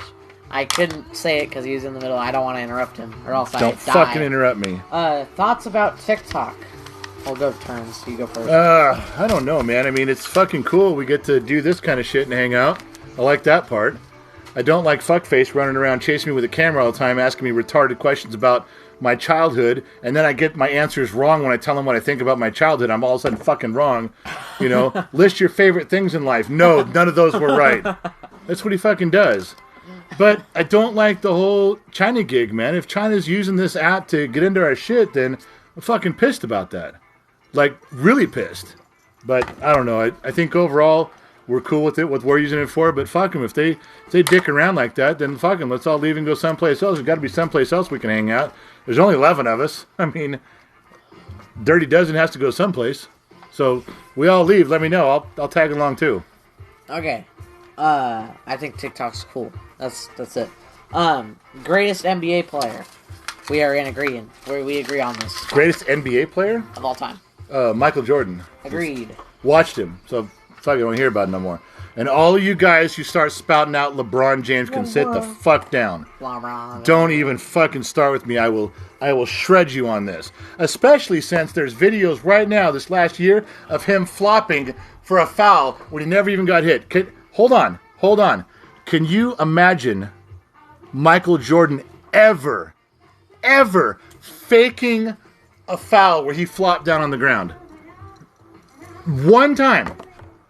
I couldn't say it because he was in the middle. I don't want to interrupt him, or else I die. Don't fucking interrupt me. Thoughts about TikTok? We'll go turns. You go first. I don't know, man. I mean, it's fucking cool. We get to do this kind of shit and hang out. I like that part. I don't like fuckface running around chasing me with a camera all the time, asking me retarded questions about my childhood, and then I get my answers wrong when I tell him what I think about my childhood. I'm all of a sudden fucking wrong. You know, list your favorite things in life. No, none of those were right. That's what he fucking does. But I don't like the whole China gig, man. If China's using this app to get into our shit, then I'm fucking pissed about that. Like, really pissed. But I don't know. I think overall we're cool with it, what we're using it for. But fuck them. If they dick around like that, then fuck them. Let's all leave and go someplace else. There's got to be someplace else we can hang out. There's only 11 of us. I mean, Dirty Dozen has to go someplace. So we all leave. Let me know. I'll tag along too. Okay. I think TikTok's cool. That's it. Greatest NBA player. We are in agreement. We agree on this. Greatest NBA player? Of all time. Michael Jordan. Agreed. Watched him. So fuck, I don't hear about it no more. And all of you guys who start spouting out LeBron James can sit the fuck down. Don't even fucking start with me. I will shred you on this. Especially since there's videos right now this last year of him flopping for a foul when he never even got hit. Hold on. Can you imagine Michael Jordan ever faking a foul where he flopped down on the ground? One time.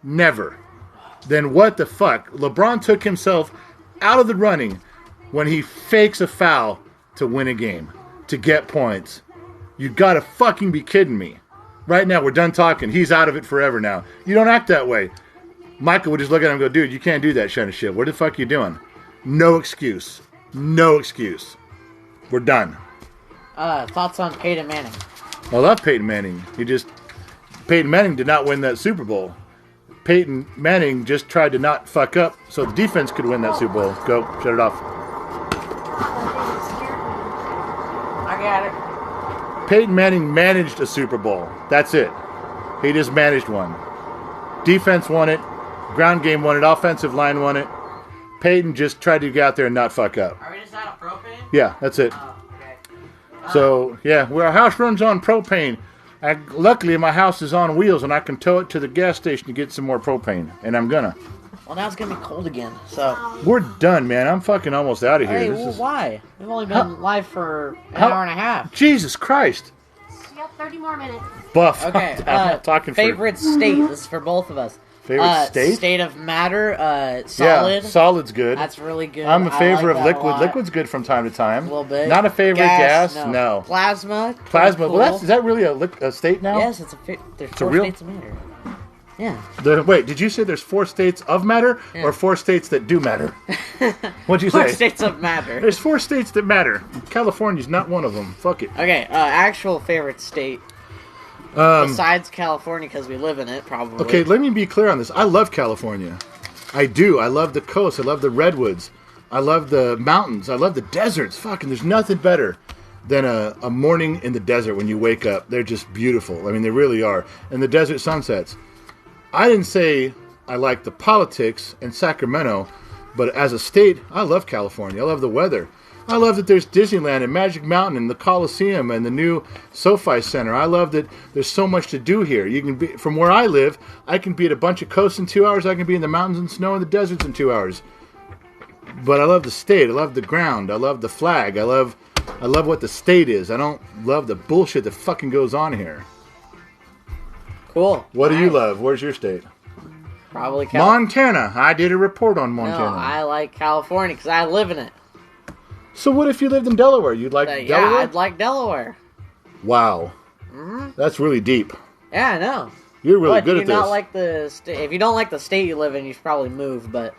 Never. Then what the fuck? LeBron took himself out of the running when he fakes a foul to win a game, to get points. You gotta fucking be kidding me. Right now, we're done talking. He's out of it forever now. You don't act that way. Michael would just look at him and go, dude, you can't do that kind of shit. What the fuck are you doing? No excuse. No excuse. We're done. Thoughts on Peyton Manning? I love Peyton Manning. Peyton Manning did not win that Super Bowl. Peyton Manning just tried to not fuck up so the defense could win that Super Bowl. Go, shut it off. I got it. Peyton Manning managed a Super Bowl. That's it. He just managed one. Defense won it. Ground game won it. Offensive line won it. Peyton just tried to get out there and not fuck up. Are we just out of propane? Yeah, that's it. Oh, okay. So, yeah, our house runs on propane. Luckily, my house is on wheels, and I can tow it to the gas station to get some more propane. And I'm gonna. Well, now it's gonna be cold again, so... We're done, man. I'm fucking almost out of here. Hey, why? We've only been live for an hour and a half. Jesus Christ. You got 30 more minutes. Buff. Okay, I'm not talking favorite state. This is for both of us. Favorite state? State of matter, solid. Yeah, solid's good. That's really good. I'm a favor like of liquid. Liquid's good from time to time. A little bit. Not a favorite gas. No. Plasma. Cool. Well, is that really a state now? Yes, there's four states of matter. Yeah. Wait, did you say there's 4 states of matter or 4 states that do matter? What'd you say? 4 states of matter. There's 4 states that matter. California's not one of them. Fuck it. Okay, actual favorite state. Besides California, because we live in it, probably. Okay, let me be clear on this. I love California. I do. I love the coast. I love the redwoods. I love the mountains. I love the deserts. Fucking, there's nothing better than a morning in the desert when you wake up. They're just beautiful. I mean, they really are. And the desert sunsets. I didn't say I like the politics in Sacramento, but as a state, I love California. I love the weather. I love that there's Disneyland and Magic Mountain and the Coliseum and the new SoFi Center. I love that there's so much to do here. You can be from where I live. I can be at a bunch of coasts in 2 hours. I can be in the mountains and snow in the deserts in 2 hours. But I love the state. I love the ground. I love the flag. I love what the state is. I don't love the bullshit that fucking goes on here. Cool. What do you love? Where's your state? Probably California. Montana. I did a report on Montana. No, I like California because I live in it. So what if you lived in Delaware? You'd like Delaware? Yeah, I'd like Delaware. Wow. Mm-hmm. That's really deep. Yeah, I know. You're really good do at you not this. like the state? If you don't like the state you live in, you should probably move. But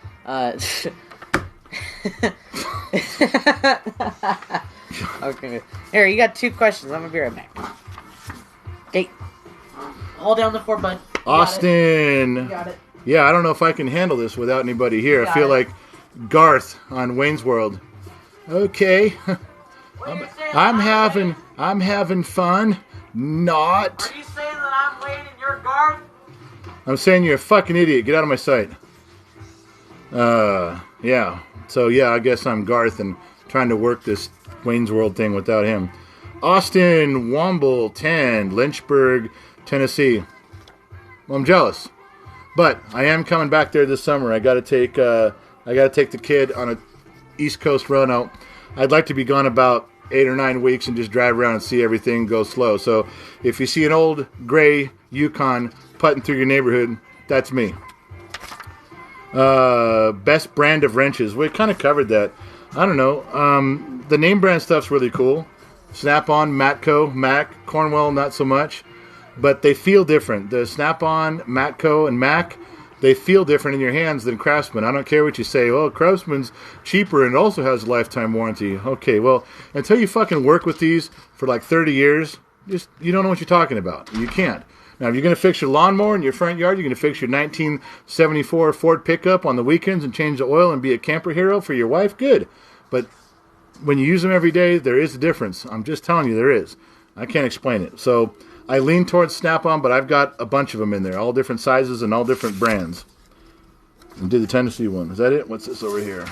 okay. Here, you got 2 questions. I'm gonna be right back. Okay. Hold down the 4 button. Austin. You got it. Yeah, I don't know if I can handle this without anybody here. I feel like Garth on Wayne's World. Okay. I'm having fun. Not. Are you saying that I'm Wayne and you're Garth? I'm saying you're a fucking idiot. Get out of my sight. Yeah. So, yeah, I guess I'm Garth and trying to work this Wayne's World thing without him. Austin Womble 10, Lynchburg, Tennessee. Well, I'm jealous. But I am coming back there this summer. I got to take the kid on a East Coast run out. I'd like to be gone about 8 or 9 weeks and just drive around and see everything go slow. So if you see an old gray Yukon putting through your neighborhood, that's me. Best brand of wrenches. We kind of covered that. I don't know. The name brand stuff's really cool. Snap-on, Matco, Mac, Cornwell, not so much. But they feel different. The Snap-on, Matco, and Mac, they feel different in your hands than Craftsman. I don't care what you say. Well, Craftsman's cheaper and also has a lifetime warranty. Okay, well, until you fucking work with these for like 30 years, you don't know what you're talking about. You can't. Now, if you're going to fix your lawnmower in your front yard, you're going to fix your 1974 Ford pickup on the weekends and change the oil and be a camper hero for your wife, good. But when you use them every day, there is a difference. I'm just telling you there is. I can't explain it. So I lean towards Snap-on, but I've got a bunch of them in there, all different sizes and all different brands. And do the Tennessee one. Is that it? What's this over here?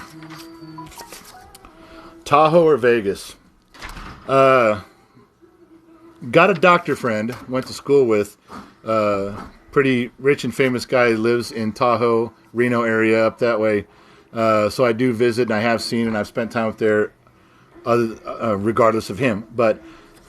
Tahoe or Vegas? Got a doctor friend, went to school with, pretty rich and famous guy who lives in Tahoe, Reno area, up that way. So I do visit, and I have seen, and I've spent time up there, regardless of him. But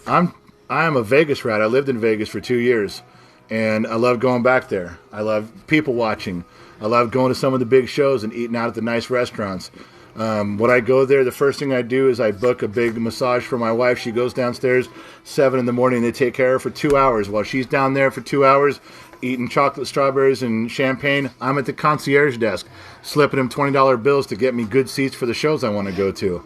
I am a Vegas rat. I lived in Vegas for 2 years, and I love going back there. I love people watching. I love going to some of the big shows and eating out at the nice restaurants. When I go there, the first thing I do is I book a big massage for my wife. She goes downstairs 7 in the morning. They take care of her for 2 hours. While she's down there for 2 hours eating chocolate strawberries and champagne, I'm at the concierge desk slipping them $20 bills to get me good seats for the shows I want to go to.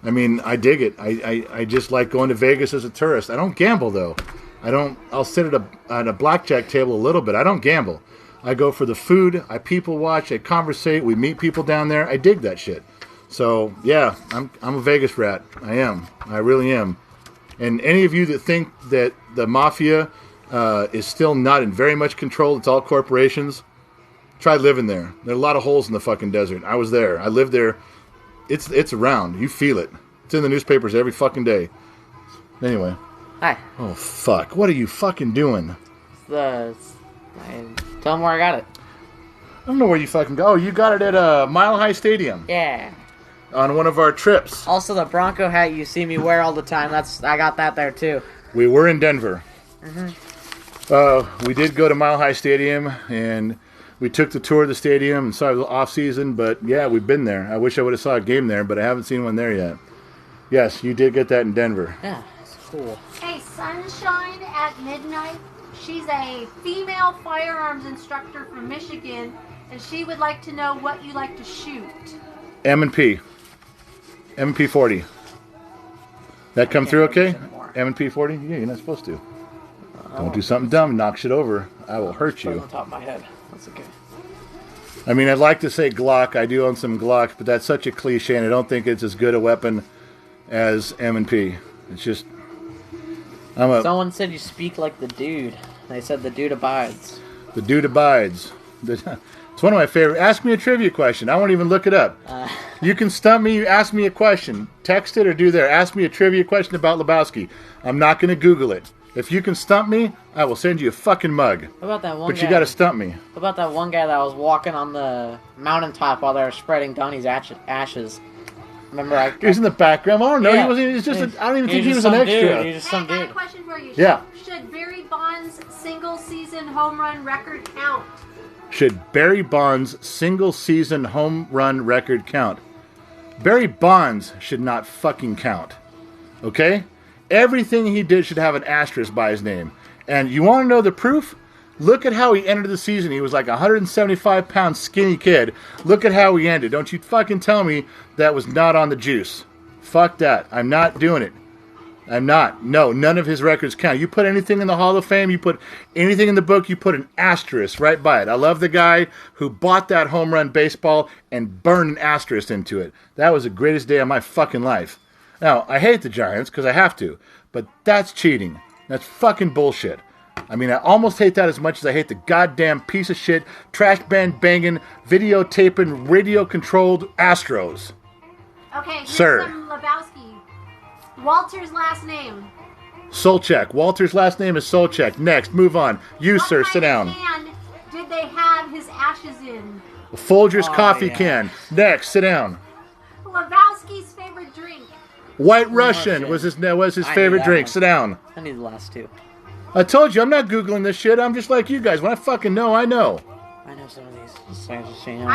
I mean, I dig it. I just like going to Vegas as a tourist. I don't gamble, though. I'll sit at a blackjack table a little bit. I don't gamble. I go for the food. I people watch. I conversate. We meet people down there. I dig that shit. So, yeah, I'm a Vegas rat. I am. I really am. And any of you that think that the mafia is still not in very much control, it's all corporations, try living there. There are a lot of holes in the fucking desert. I was there. I lived there. It's around. You feel it. It's in the newspapers every fucking day. Anyway. Hi. Oh, fuck. What are you fucking doing? Tell them where I got it. I don't know where you fucking go. Oh, you got it at Mile High Stadium. Yeah. On one of our trips. Also, the Bronco hat you see me wear all the time. I got that there too. We were in Denver. Mm-hmm. We did go to Mile High Stadium, and we took the tour of the stadium and saw the off season. But yeah, we've been there. I wish I would have saw a game there, but I haven't seen one there yet. Yes, you did get that in Denver. Yeah, it's cool. Hey, Sunshine at Midnight. She's a female firearms instructor from Michigan, and she would like to know what you like to shoot. M&P 40. That come through okay? M&P 40? Yeah, you're not supposed to. Don't do something dumb, knock shit over. I will hurt you. On top of my head. That's okay. I mean, I'd like to say Glock. I do own some Glock, but that's such a cliche, and I don't think it's as good a weapon as M&P. It's just... Someone said you speak like the dude. They said the dude abides. The dude abides. It's one of my favorite. Ask me a trivia question. I won't even look it up. You can stump me. Ask me a question. Text it or do there. Ask me a trivia question about Lebowski. I'm not going to Google it. If you can stump me, I will send you a fucking mug. What about that one guy? But you got to stump me. What about that one guy that was walking on the mountaintop while they were spreading Donnie's ashes? Remember, he was in the background. I don't know. Yeah. He wasn't. It's just. I don't even think he was an extra. He's just some dude. I got a question for you. Yeah. Should very Bonds' single-season home run record count? Should Barry Bonds' single-season home run record count? Barry Bonds should not fucking count. Okay? Everything he did should have an asterisk by his name. And you want to know the proof? Look at how he ended the season. He was like a 175-pound skinny kid. Look at how he ended. Don't you fucking tell me that was not on the juice. Fuck that. I'm not doing it. I'm not. No, none of his records count. You put anything in the Hall of Fame, you put anything in the book, you put an asterisk right by it. I love the guy who bought that home run baseball and burned an asterisk into it. That was the greatest day of my fucking life. Now, I hate the Giants because I have to, but that's cheating. That's fucking bullshit. I mean, I almost hate that as much as I hate the goddamn piece of shit, trash band banging, videotaping, radio-controlled Astros. Okay, here's Sir. some Lebowski. Walter's last name. Solcheck. Walter's last name is Solcheck. Next, move on. You, What sir, sit kind down. of can did they have his ashes in? Folgers Oh, coffee yeah. can. Next, sit down. Lebowski's favorite drink. White Russian was his I knew favorite that drink. one. Sit down. I need the last two. I told you, I'm not Googling this shit. I'm just like you guys. When I fucking know, I know. I know some of these. So I just say no.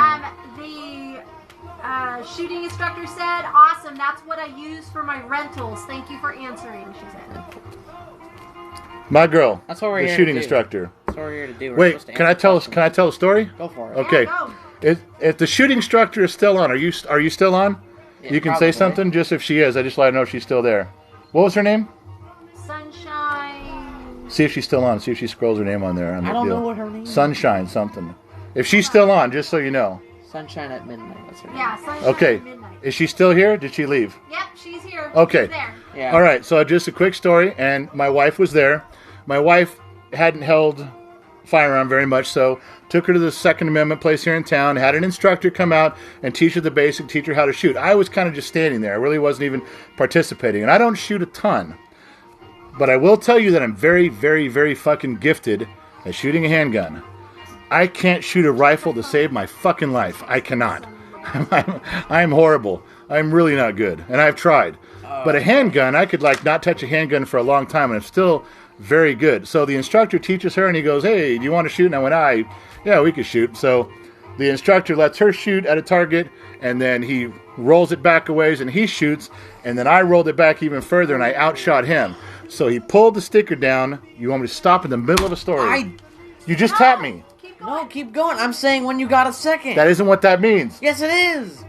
The shooting instructor said, "Awesome, that's what I use for my rentals. Thank you for answering," she said. My girl. That's what we're the here shooting to do. instructor. That's what we're here to do. We're Wait, supposed to can I answer tell questions. can I tell a story? Go for it. Okay. Yeah, go. If the shooting instructor is still on, are you still on? Yeah, you can probably. say something just if she is. I just let her know if she's still there. What was her name? Sunshine. See if she's still on. See if she scrolls her name on there. On I the don't deal. know what her name is. Sunshine something. If she's still on, just so you know. Sunshine at Midnight. That's her name. Yeah, Sunshine Okay. at midnight. Is she still here? Did she leave? Yep, she's here. Okay. She's there. Yeah. All right, so just a quick story, and my wife was there. My wife hadn't held firearm very much, so took her to the Second Amendment place here in town, had an instructor come out and teach her the basic, teach her how to shoot. I was kind of just standing there. I really wasn't even participating, and I don't shoot a ton. But I will tell you that I'm very, very, very fucking gifted at shooting a handgun. I can't shoot a rifle to save my fucking life. I cannot. I'm horrible. I'm really not good, and I've tried. But a handgun, I could like not touch a handgun for a long time, and I'm still very good. So the instructor teaches her, and he goes, "Hey, do you want to shoot?" And I went, yeah, we could shoot." So the instructor lets her shoot at a target, and then he rolls it back a ways, and he shoots, and then I rolled it back even further, and I outshot him. So he pulled the sticker down. You want me to stop in the middle of a story? You just tapped me. Keep going. No, keep going. I'm saying when you got a second. That isn't what that means. Yes, it is.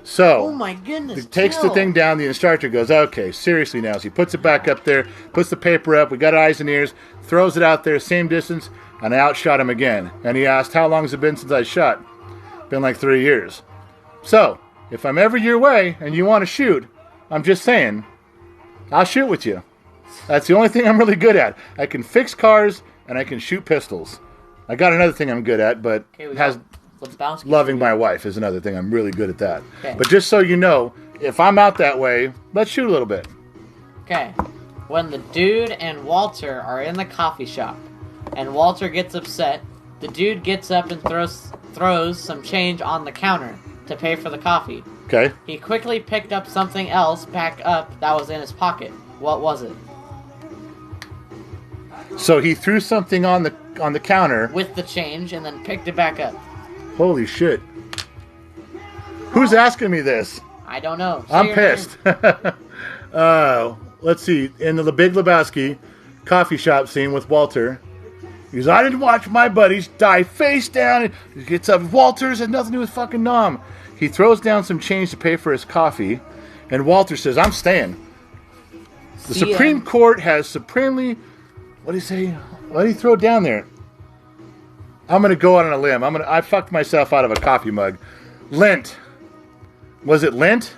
So Oh my goodness. he takes the chill. thing down. The instructor goes, "Okay, seriously now." So he puts it back up there, puts the paper up. We got eyes and ears. Throws it out there, same distance, and I outshot him again. And he asked, "How long has it been since I shot?" Been like 3 years. So if I'm ever your way and you want to shoot, I'm just saying, I'll shoot with you. That's the only thing I'm really good at. I can fix cars and I can shoot pistols. I got another thing I'm good at, but Okay, we has got Lebowski. loving my wife is another thing. I'm really good at that. Okay. But just so you know, if I'm out that way, let's shoot a little bit. Okay. When the dude and Walter are in the coffee shop, and Walter gets upset, the dude gets up and throws some change on the counter to pay for the coffee. Okay? He quickly picked up something else back up that was in his pocket. What was it? So he threw something on the counter. With the change, and then picked it back up. Holy shit. Who's asking me this? I don't know. Say I'm your pissed. name. Let's see. In the Big Lebowski coffee shop scene with Walter, he goes, "I didn't watch my buddies die face down." He gets up. Walter's has nothing to do with fucking Nom. He throws down some change to pay for his coffee, and Walter says, "I'm staying." The See ya. Supreme Court has supremely... What did he say? What did he throw down there? I'm going to go out on a limb. I fucked myself out of a coffee mug. Lint. Was it lint?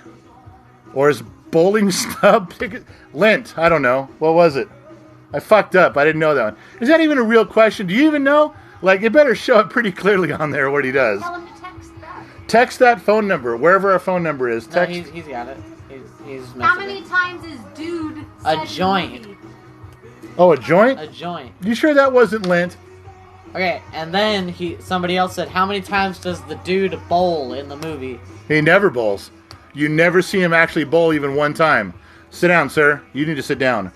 Or is bowling stub? Lint. I don't know. What was it? I fucked up. I didn't know that one. Is that even a real question? Do you even know? Like, it better show it pretty clearly on there what he does. Tell him to text that. Text that phone number, wherever our phone number is. No, Text. he's got it. He's How messaging. many times is dude A said joint. movie? Oh, a joint? A joint. You sure that wasn't lint? Okay, and then somebody else said, how many times does the dude bowl in the movie? He never bowls. You never see him actually bowl even one time. Sit down, sir. You need to sit down.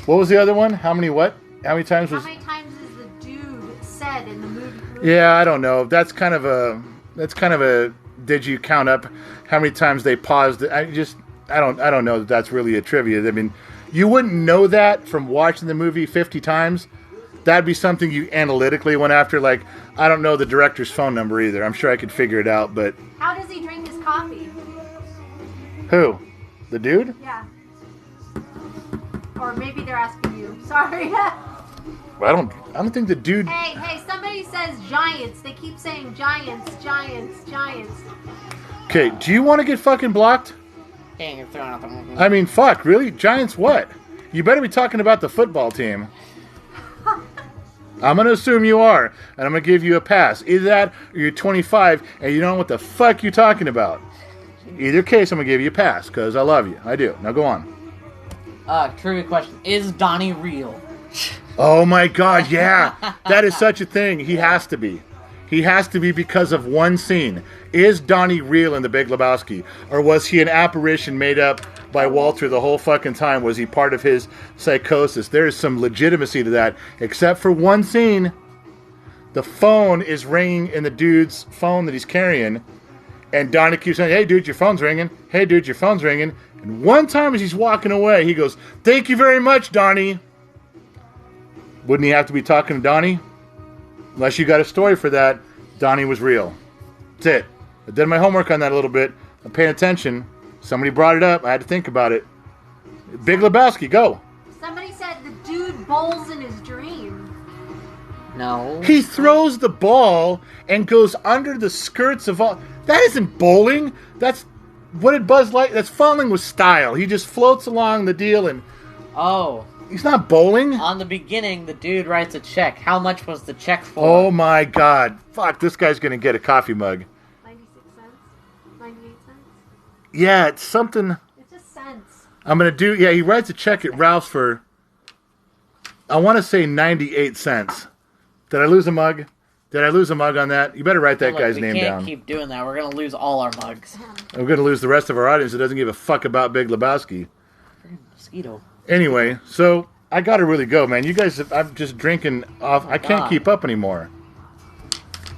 What was the other one? How many what? How many times How many times is the dude said in the movie? Yeah, I don't know. That's kind of a. Did you count up how many times they paused? I don't know that that's really a trivia. I mean, you wouldn't know that from watching the movie 50 times. That'd be something you analytically went after. Like, I don't know the director's phone number either. I'm sure I could figure it out, but. How does he drink his coffee? Who? The dude? Yeah. Or maybe they're asking you. Sorry. I don't think the dude. Hey, somebody says Giants. They keep saying Giants. Okay, do you want to get fucking blocked? I mean, fuck, really? Giants what? You better be talking about the football team. I'm going to assume you are, and I'm going to give you a pass. Either that, or you're 25, and you don't know what the fuck you're talking about. Either case, I'm going to give you a pass, because I love you. I do. Now go on. Trivia question. Is Donnie real? Oh my god, yeah. That is such a thing. He has to be. He has to be because of one scene. Is Donnie real in The Big Lebowski? Or was he an apparition made up by Walter the whole fucking time? Was he part of his psychosis? There is some legitimacy to that. Except for one scene. The phone is ringing in the dude's phone that he's carrying. And Donnie keeps saying, hey dude, your phone's ringing. Hey dude, your phone's ringing. And one time as he's walking away, he goes, thank you very much, Donnie. Wouldn't he have to be talking to Donnie? Unless you got a story for that, Donnie was real. That's it. I did my homework on that a little bit. I'm paying attention. Somebody brought it up. I had to think about it. Big Lebowski, go. Somebody said the dude bowls in his dream. No. He throws the ball and goes under the skirts of all... That isn't bowling. That's... What did Buzz like? That's falling with style. He just floats along the deal and... Oh. He's not bowling. On the beginning, the dude writes a check. How much was the check for? Oh my god. Fuck, this guy's gonna get a coffee mug. 96 cents? 98 cents? Yeah, it's something... It's just cents. I'm gonna do... Yeah, he writes a check at Ralph's for... I want to say 98 cents. Did I lose a mug? Did I lose a mug on that? You better write that guy's name down. We can't keep doing that. We're gonna lose all our mugs. We're gonna lose the rest of our audience that doesn't give a fuck about Big Lebowski. Mosquito. Anyway, so I gotta really go, man. You guys, I'm just drinking off. I can't keep up anymore.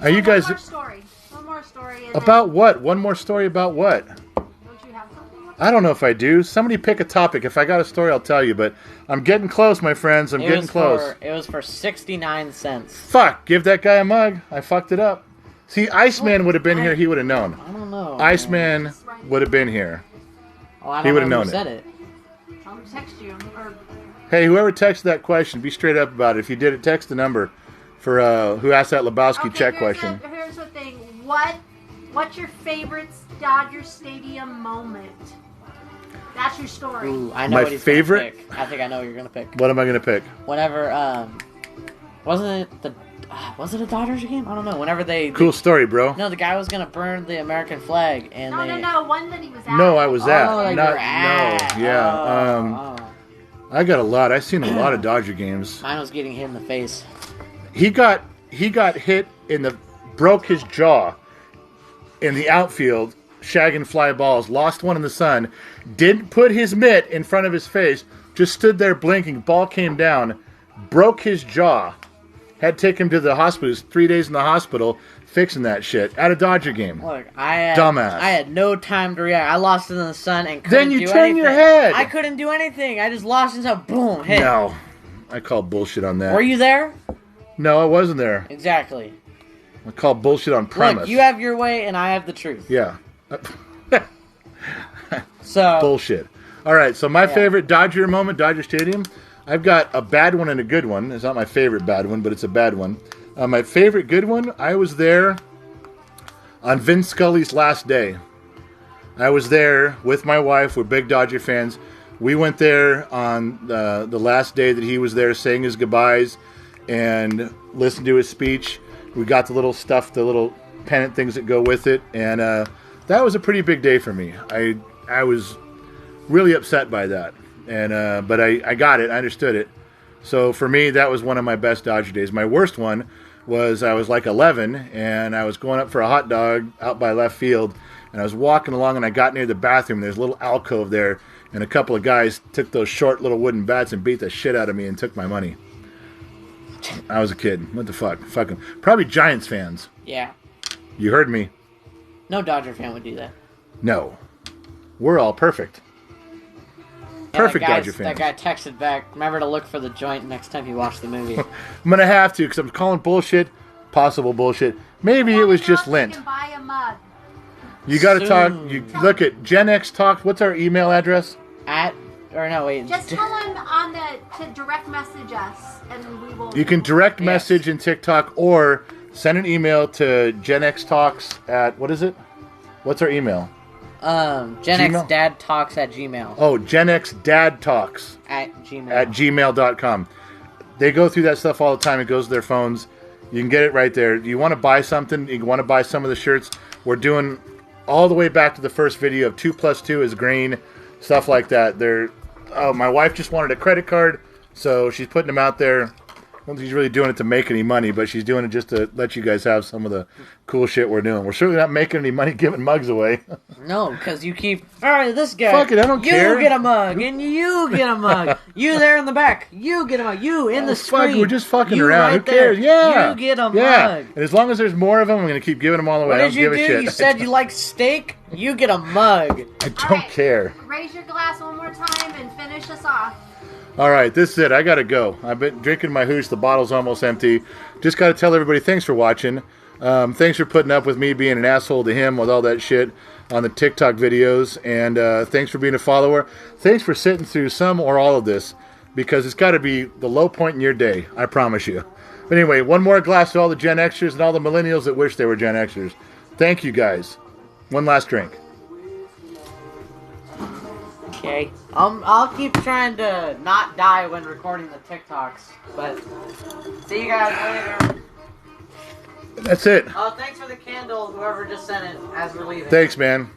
Are you guys? One more story. About what? One more story about what? Don't you have something? I don't know if I do. Somebody pick a topic. If I got a story, I'll tell you. But I'm getting close, my friends. I'm getting close. It was for 69 cents. Fuck! Give that guy a mug. I fucked it up. See, Iceman would have been here. He would have known. I don't know. Iceman would have been here. Oh, I don't He would have know known who said it. I'll text you. Or... Hey, whoever texted that question, be straight up about it. If you did it, text the number for who asked that Lebowski check question. Here's the thing. What's your favorite Dodger Stadium moment? That's your story. Ooh, I know My what he's favorite? Gonna pick. I think I know what you're gonna pick. What am I gonna pick? Whenever wasn't it was it a Dodgers game? I don't know. Whenever Cool story, bro. No, the guy was gonna burn the American flag, and No. One that he was at. No, I was at. like Not you're at. no. Yeah. I got a lot. I've seen a lot of Dodger games. Mine was getting hit in the face. He got hit broke his jaw in the outfield, shagging fly balls. Lost one in the sun. Didn't put his mitt in front of his face. Just stood there blinking. Ball came down, broke his jaw. Had to take him to the hospital. He was 3 days in the hospital fixing that shit at a Dodger game. Look, Dumbass. I had no time to react. I lost it in the sun and couldn't Then you do turn anything. your head. I couldn't do anything. I just lost it, so boom, hit. No, I call bullshit on that. Were you there? No, I wasn't there. Exactly. I call bullshit on premise. Look, you have your way and I have the truth. Yeah. So Bullshit. All right, so my favorite Dodger moment, Dodger Stadium, I've got a bad one and a good one. It's not my favorite bad one, but it's a bad one. My favorite good one, I was there on Vin Scully's last day. I was there with my wife. We're big Dodger fans. We went there on the last day that he was there, saying his goodbyes and listened to his speech. We got the little stuff, the little pennant things that go with it, and that was a pretty big day for me. I was really upset by that, and but I got it. I understood it. So for me, that was one of my best Dodger days. My worst one was I was like 11, and I was going up for a hot dog out by left field, and I was walking along, and I got near the bathroom. There's a little alcove there, and a couple of guys took those short little wooden bats and beat the shit out of me and took my money. I was a kid. What the fuck? Fucking probably Giants fans. Yeah. You heard me. No Dodger fan would do that. No. We're all perfect. Perfect Dodger fans. That guy texted back, remember to look for the joint next time you watch the movie. I'm going to have to because I'm calling bullshit. Possible bullshit. Maybe it was just lint. You can buy a mug. You got to talk. You look at Gen X Talk. What's our email address? Just tell him to direct message us, and we will. You can direct message in TikTok or send an email to Gen X Talks at what is it? What's our email? Gen X Dad Talks at Gmail. Oh, Gen X Dad Talks at Gmail. At gmail.com. They go through that stuff all the time. It goes to their phones. You can get it right there. You want to buy something? You want to buy some of the shirts? We're doing all the way back to the first video of 2 + 2 is green, stuff like that. My wife just wanted a credit card, so she's putting them out there. I don't think she's really doing it to make any money, but she's doing it just to let you guys have some of the cool shit we're doing. We're certainly not making any money giving mugs away. No, because you keep, all right, this guy. Fuck it, I don't care. You get a mug, and you get a mug. You there in the back, you get a mug. You in the screen. We're just fucking you around. Right Who cares? there. Yeah. You get a yeah. mug. And as long as there's more of them, I'm going to keep giving them all away. What I don't did you give do? a shit. You said you like steak? You get a mug. I don't care. Raise your glass one more time and finish us off. All right, this is it. I got to go. I've been drinking my hooch. The bottle's almost empty. Just got to tell everybody thanks for watching. Thanks for putting up with me being an asshole to him with all that shit on the TikTok videos. And thanks for being a follower. Thanks for sitting through some or all of this because it's got to be the low point in your day. I promise you. But anyway, one more glass to all the Gen Xers and all the millennials that wish they were Gen Xers. Thank you, guys. One last drink. Okay. I'll keep trying to not die when recording the TikToks, but see you guys later. That's it. Oh, thanks for the candle, whoever just sent it as we're leaving. Thanks, man.